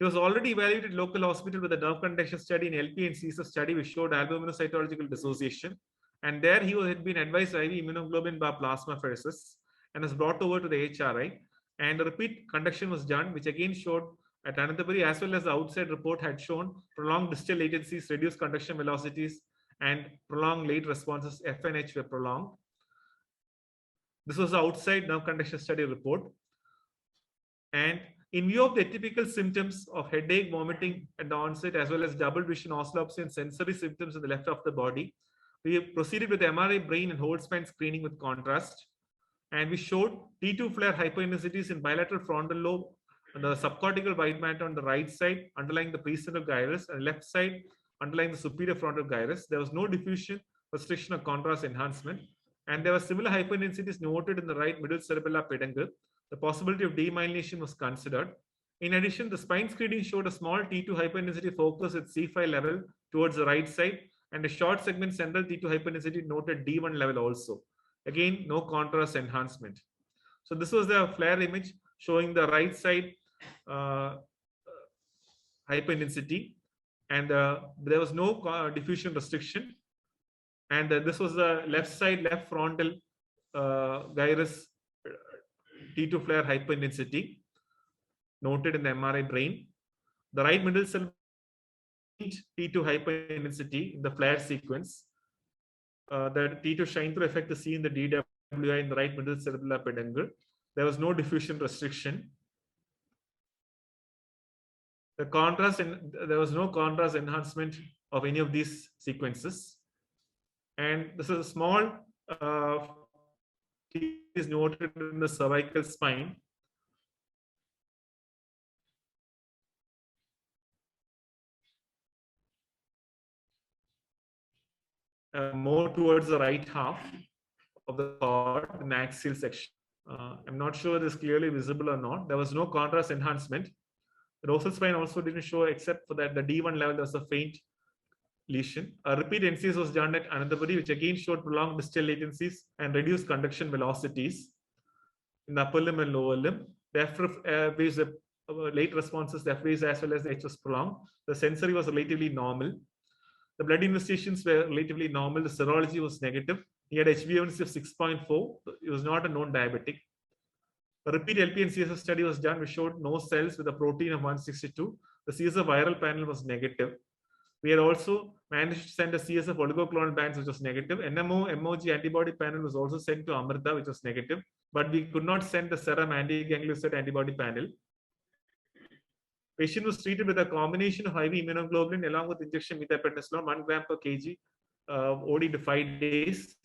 He was already evaluated local hospital with a nerve conduction study in LP and CSF study, which showed albuminocytological dissociation. And there he had been advised IV immunoglobulin bar plasmapheresis and was brought over to the HRI. And a repeat conduction was done, which again showed at Anantapuri, as well as the outside report had shown prolonged distal latencies, reduced conduction velocities, and prolonged late responses, F and H were prolonged. This was the outside nerve conduction study report. And in view of the atypical symptoms of headache, vomiting at the onset, as well as double vision, oscillopsy, and sensory symptoms in the left of the body, we proceeded with MRI brain and whole spine screening with contrast. And we showed T2 flare hyperintensities in bilateral frontal lobe, on the subcortical white matter on the right side, underlying the precentral gyrus, and left side, underlying the superior frontal gyrus. There was no diffusion, restriction, or contrast enhancement. And there were similar hyperintensities noted in the right middle cerebellar peduncle. The possibility of demyelination was considered. In addition, the spine screening showed a small T2 hyperintensity focus at C5 level towards the right side, and a short segment central T2 hyperintensity noted D1 level also. Again, no contrast enhancement. So this was the flare image showing the right side hyperintensity, and there was no diffusion restriction. And this was the left side, left frontal gyrus T2 flare hyperintensity noted in the MRI brain. The right middle T2 hyperintensity in the flared sequence. The T2 shine through effect is seen in the DWI in the right middle cerebellar peduncle. There was no diffusion restriction. The contrast, there was no contrast enhancement of any of these sequences. And this is a small is noted in the cervical spine. More towards the right half of the cord, in the axial section. I'm not sure this is clearly visible or not. There was no contrast enhancement. The dorsal spine also didn't show, except for that the D1 level, there was a faint lesion. A repeat NCS was done at Anantapuri, which again showed prolonged distal latencies and reduced conduction velocities in the upper limb and lower limb. The F waves, late responses, the F waves as well as the H was prolonged. The sensory was relatively normal. The blood investigations were relatively normal. The serology was negative. He had HbA1c of 6.4. He was not a known diabetic. A repeat LP and CSF study was done, which showed no cells with a protein of 162. The CSF viral panel was negative. We had also managed to send a CSF oligoclonal bands, which was negative. NMO, MOG antibody panel was also sent to Amrita, which was negative. But we could not send the serum anti-ganglioside antibody panel. Patient was treated with a combination of IV immunoglobulin along with injection methylprednisolone, 1 gram per kg, OD to 5 days,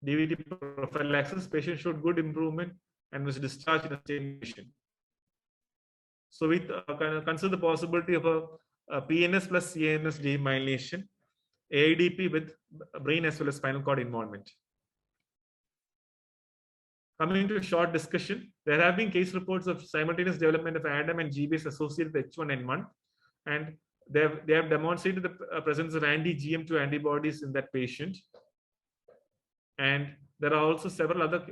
DVT prophylaxis. Patient showed good improvement and was discharged in a stable condition. So we consider the possibility of a PNS plus CNS demyelination, AIDP with brain as well as spinal cord involvement. Coming to a short discussion, there have been case reports of simultaneous development of ADAM and GBS associated with H1N1, and they have demonstrated the presence of anti-GM2 antibodies in that patient. And there are also several other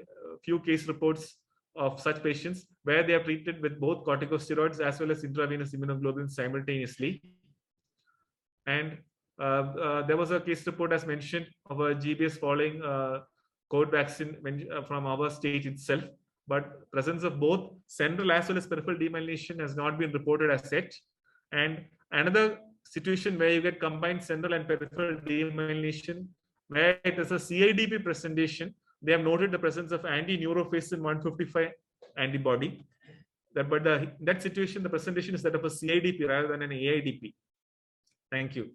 few case reports of such patients where they are treated with both corticosteroids as well as intravenous immunoglobulin simultaneously. And there was a case report, as mentioned, of a GBS following COVID vaccine from our state itself, but presence of both central as well as peripheral demyelination has not been reported as yet. And another situation where you get combined central and peripheral demyelination, where it is a CIDP presentation, they have noted the presence of anti-neurophasin 155 antibody. But in that situation, the presentation is that of a CIDP rather than an AIDP. Thank you.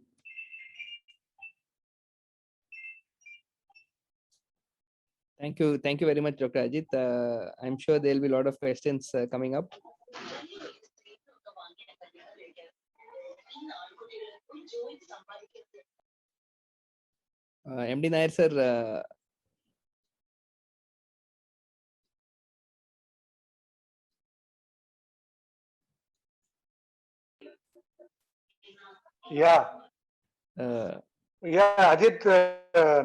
Thank you. Thank you very much, Dr. Ajit. I'm sure there will be a lot of questions coming up. MD Nair sir, yeah, Ajit,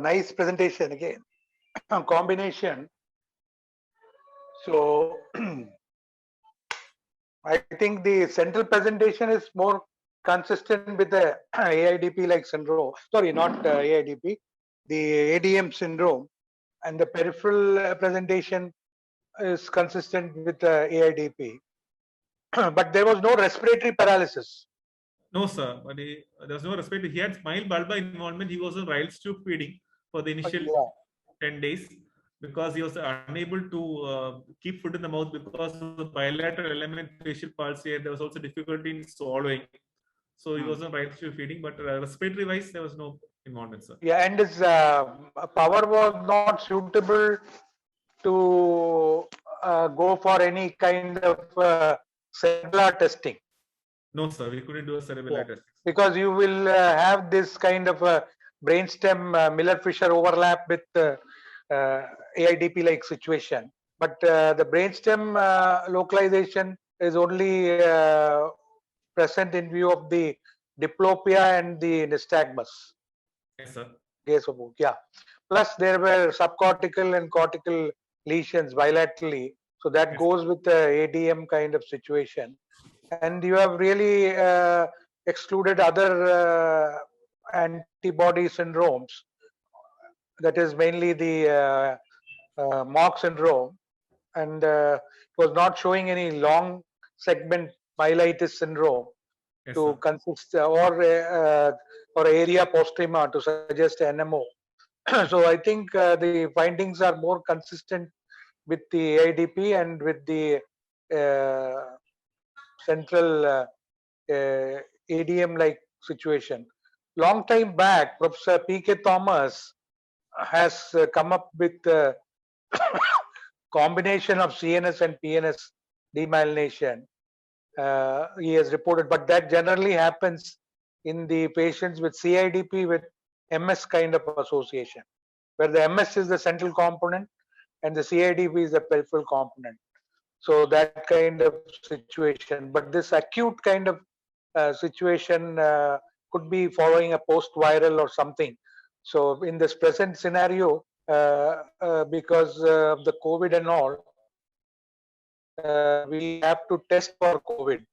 nice presentation again. Combination. So I think the central presentation is more consistent with the AIDP like syndrome. Sorry, not AIDP, the ADM syndrome, and the peripheral presentation is consistent with the AIDP. But there was no respiratory paralysis. No, sir. But there was no respiratory. He had mild bulbar involvement. He was on Ryle's tube feeding for the initial 10 days because he was unable to keep food in the mouth because of the bilateral element facial palsy. There was also difficulty in swallowing. So he was on Ryle's tube feeding, but respiratory wise, there was no involvement, sir. Yeah, and his power was not suitable to go for any kind of cellular testing. No, sir, we couldn't do a cerebellar test. Because you will have this kind of a brainstem Miller-Fisher overlap with AIDP-like situation. But the brainstem localization is only present in view of the diplopia and the nystagmus. Yes, sir. Case of yeah. Plus, there were subcortical and cortical lesions bilaterally. So that goes with the ADM kind of situation. And you have really excluded other antibody syndromes. That is mainly the Mock syndrome, and it was not showing any long segment myelitis syndrome. Yes, to sir. consist or area postrema to suggest NMO. So I think the findings are more consistent with the AIDP and with the central ADM-like situation. Long time back, Professor P.K. Thomas has come up with a combination of CNS and PNS demyelination. He has reported, but that generally happens in the patients with CIDP with MS kind of association, where the MS is the central component and the CIDP is the peripheral component. So that kind of situation, but this acute kind of situation could be following a post-viral or something. So in this present scenario, because of the COVID and all, we have to test for COVID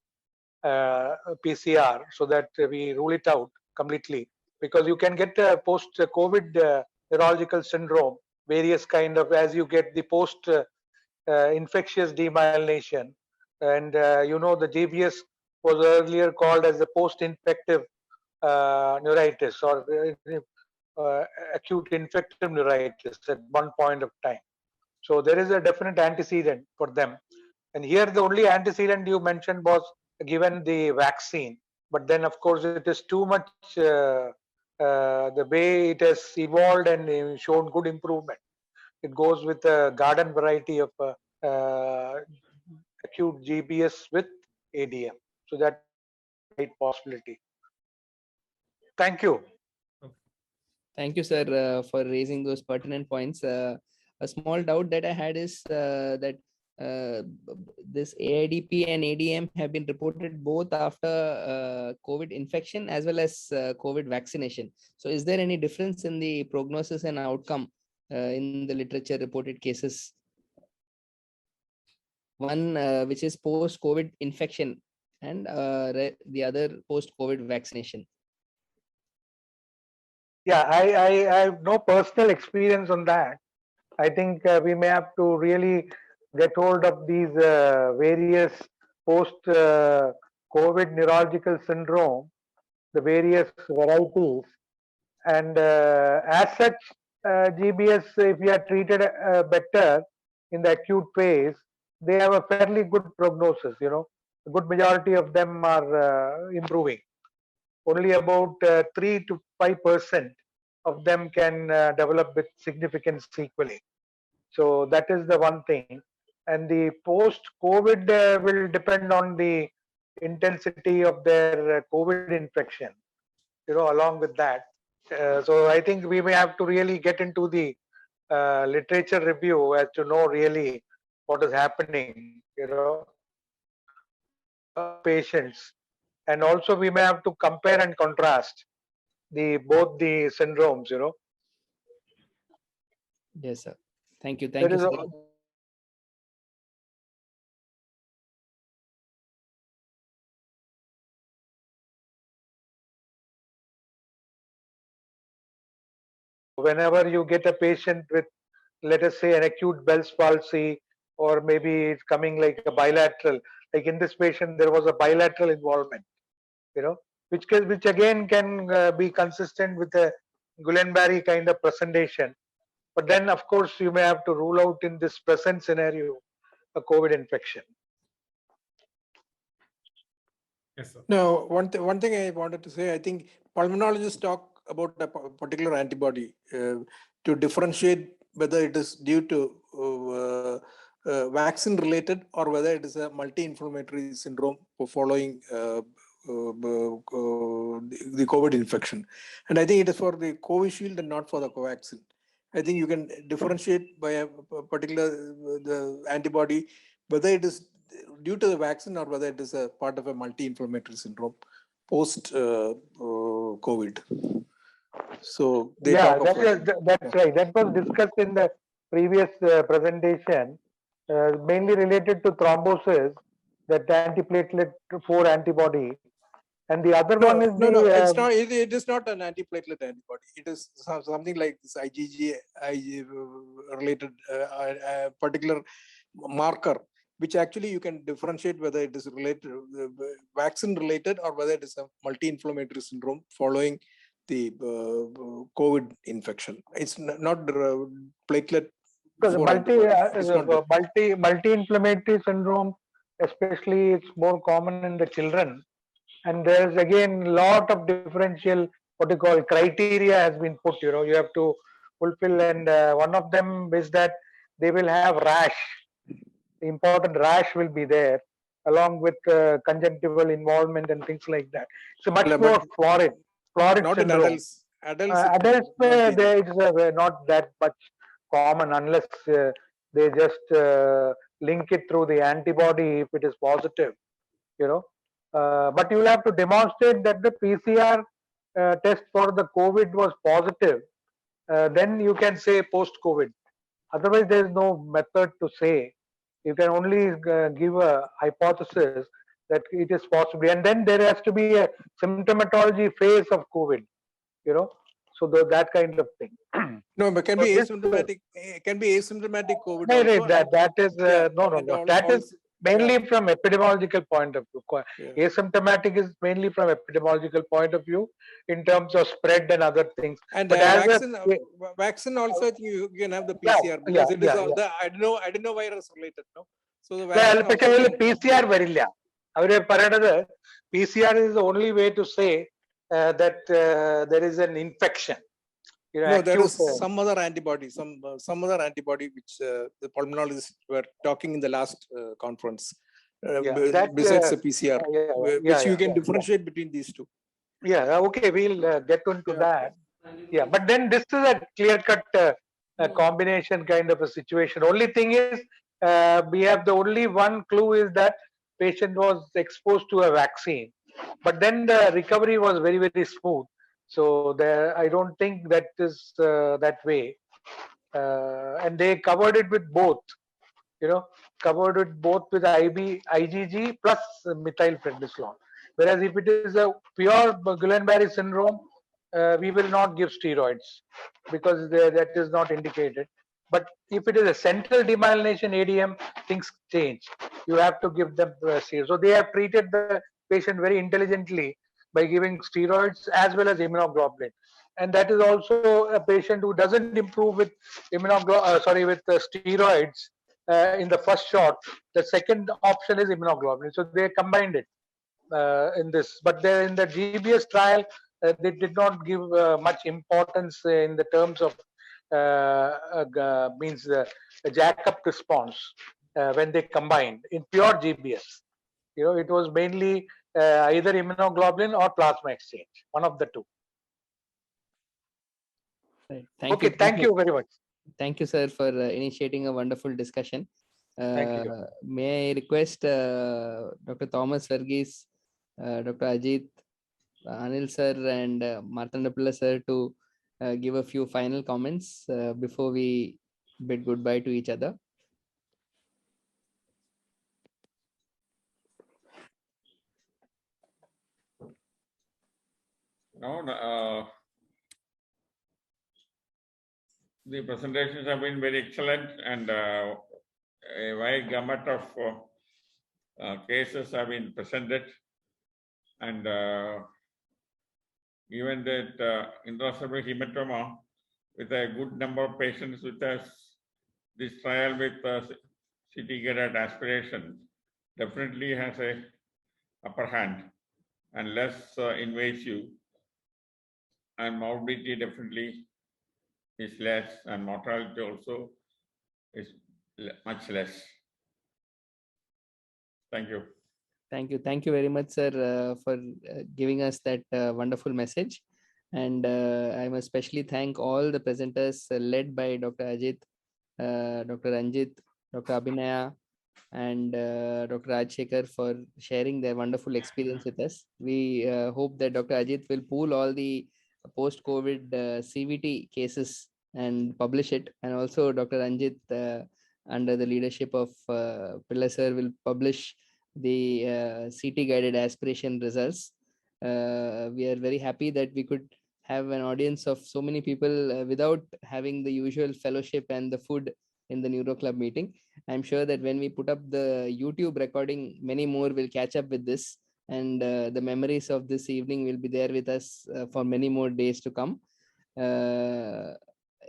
PCR so that we rule it out completely. Because you can get a post-COVID neurological syndrome, various kind of, as you get the post infectious demyelination, and the GBS was earlier called as the post-infective neuritis or acute infective neuritis at one point of time. So there is a definite antecedent for them. And here the only antecedent you mentioned was given the vaccine. But then of course it is too much the way it has evolved and shown good improvement. It goes with a garden variety of acute GBS with ADM. So that is a possibility. Thank you. Thank you, sir, for raising those pertinent points. A small doubt that I had is that this AIDP and ADM have been reported both after COVID infection as well as COVID vaccination. So is there any difference in the prognosis and outcome in the literature reported cases? One which is post-COVID infection and the other post-COVID vaccination. Yeah, I have no personal experience on that. I think we may have to really get hold of these various post-COVID neurological syndrome, the various varieties. And as such, GBS, if we are treated better in the acute phase, they have a fairly good prognosis, A good majority of them are improving. Only about 3 to 5% of them can develop with significant sequelae. So that is the one thing. And the post-COVID will depend on the intensity of their COVID infection, along with that. So I think we may have to really get into the literature review as to know really what is happening, patients. And also we may have to compare and contrast both the syndromes, Yes, sir. Thank you. Thank you, sir. Whenever you get a patient with, let us say, an acute Bell's palsy, or maybe it's coming like a bilateral, like in this patient, there was a bilateral involvement, which again can be consistent with a Guillain-Barré kind of presentation. But then, of course, you may have to rule out in this present scenario a COVID infection. Yes, sir. No, one thing I wanted to say, I think pulmonologists talk about a particular antibody to differentiate whether it is due to vaccine related or whether it is a multi-inflammatory syndrome following the COVID infection. And I think it is for the Covishield and not for the Covaxin. I think you can differentiate by a particular the antibody, whether it is due to the vaccine or whether it is a part of a multi-inflammatory syndrome post COVID. So they talk that's right. That was discussed in the previous presentation, mainly related to thrombosis, that antiplatelet 4 antibody. And the other one is it's not. It is not an antiplatelet antibody. It is something like this IgG related particular marker which actually you can differentiate whether it is related, vaccine related, or whether it is a multi-inflammatory syndrome following the COVID infection. It's not platelet. Because It's not multi-inflammatory syndrome, especially, it's more common in the children. And there's again lot of differential, what you call, criteria has been put. You know, you have to fulfill, and one of them is that they will have rash. The important rash will be there, along with conjunctival involvement and things like that. So much Yeah, more but florid not in syndrome. adults. Adults, it Adults, will not be there. it's not that much common unless they just link it through the antibody if it is positive, you know. But you will have to demonstrate that the PCR test for the COVID was positive. Then you can say post-COVID. Otherwise, there is no method to say. You can only give a hypothesis that it is possible, and then there has to be a symptomatology phase of COVID. You know, so that kind of thing. No, but can So be this, asymptomatic. Can be asymptomatic COVID no, also. that is Yeah, no. and That is also, mainly from epidemiological point of view. yeah. Asymptomatic is mainly from epidemiological point of view in terms of spread and other things. And But as vaccine also, I think you can have the PCR because it is the adenovirus related. No, so the vaccine also especially can, PCR variല്ല. അവര് പറയണത് PCR is the only way to say that there is an infection. You know, no, there is acute, some other antibody, some other antibody which the pulmonologists were talking in the last conference. Besides the PCR, which you can differentiate between these two. Yeah, okay, we'll get into that. Yeah, but then this is a clear-cut combination kind of a situation. Only thing is, we have the only one clue is that patient was exposed to a vaccine, but then the recovery was very, very smooth. So I don't think that is that way. And they covered it with both, you know, covered it both with IgG plus methylprednisolone. Whereas if it is a pure Guillain-Barré syndrome, we will not give steroids because that is not indicated. But if it is a central demyelination ADM, things change. You have to give them steroids. So they have treated the patient very intelligently by giving steroids as well as immunoglobulin. And that is also a patient who doesn't improve with with steroids in the first shot. The second option is immunoglobulin. So they combined it in this. But in the GBS trial, they did not give much importance in the terms of means the jack-up response when they combined in pure GBS. You know, it was mainly either immunoglobulin or plasma exchange, one of the two. Right. Thank you very much. Thank you, sir, for initiating a wonderful discussion. Thank you. May I request Dr. Thomas Verghese, Dr. Ajit, Anil sir, and Marthandapilla sir to give a few final comments before we bid goodbye to each other. No, the presentations have been very excellent, and a wide gamut of cases have been presented, and even that intracerebral hematoma with a good number of patients with this trial with CT-guided aspiration definitely has a upper hand and less invasive, and morbidity definitely is less, and mortality also is much less. Thank you. Thank you very much, sir, for giving us that wonderful message. And I must especially thank all the presenters led by Dr. Ajit, Dr. Ranjit, Dr. Abhinaya, and Dr. Rajshekhar for sharing their wonderful experience with us. We hope that Dr. Ajit will pool all the post-COVID CVT cases and publish it. And also Dr. Ranjit, under the leadership of Pillai sir, will publish the CT-guided aspiration results. We are very happy that we could have an audience of so many people without having the usual fellowship and the food in the Neuro Club meeting. I'm sure that when we put up the YouTube recording, many more will catch up with this, and the memories of this evening will be there with us for many more days to come.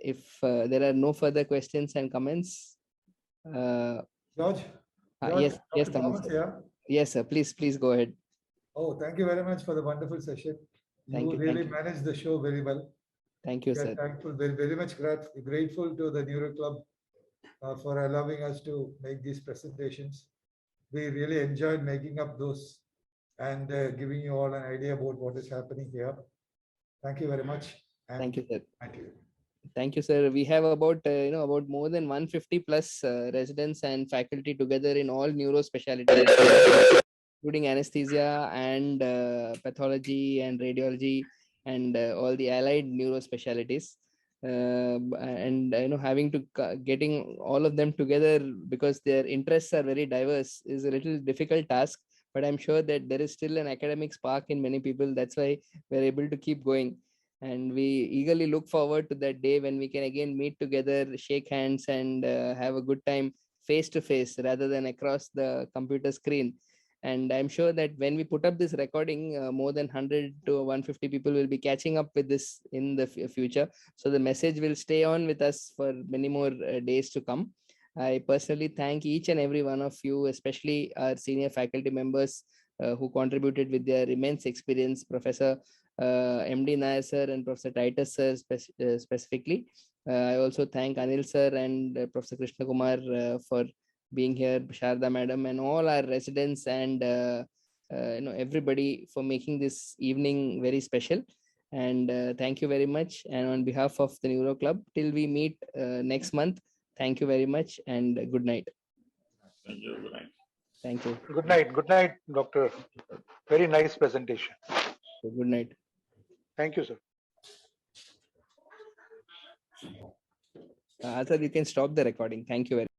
If there are no further questions and comments, George? yes, yes, Dr. Thomas here. Yes, sir. Please go ahead. Oh, thank you very much for the wonderful session. Thank you, really thank you. managed the show very well. Thank you, We are sir. thankful, very much grateful to the Neuro Club for allowing us to make these presentations. We really enjoyed making up those and giving you all an idea about what is happening here. Thank you very much. And Thank you, sir. thank you. Thank you, sir. We have about about more than 150 plus residents and faculty together in all neuro specialties, including anesthesia and pathology and radiology and all the allied neuro specialties. And having to getting all of them together because their interests are very diverse is a little difficult task. But I'm sure that there is still an academic spark in many people. That's why we're able to keep going. And we eagerly look forward to that day when we can again meet together, shake hands, and have a good time face to face rather than across the computer screen. And I'm sure that when we put up this recording, more than 100 to 150 people will be catching up with this in the future. So the message will stay on with us for many more days to come. I personally thank each and every one of you, especially our senior faculty members who contributed with their immense experience, Professor MD Nair sir and Professor Titus sir specifically. I also thank Anil sir and Professor Krishna Kumar for being here, Sharda madam, and all our residents and everybody for making this evening very special. And thank you very much. And on behalf of the Neuro Club, till we meet next month, thank you very much and good night. Thank you. Good night. Thank you. Good night. Good night, Doctor. Very nice presentation. Good night. Thank you, sir. Sir, you can stop the recording. Thank you very much.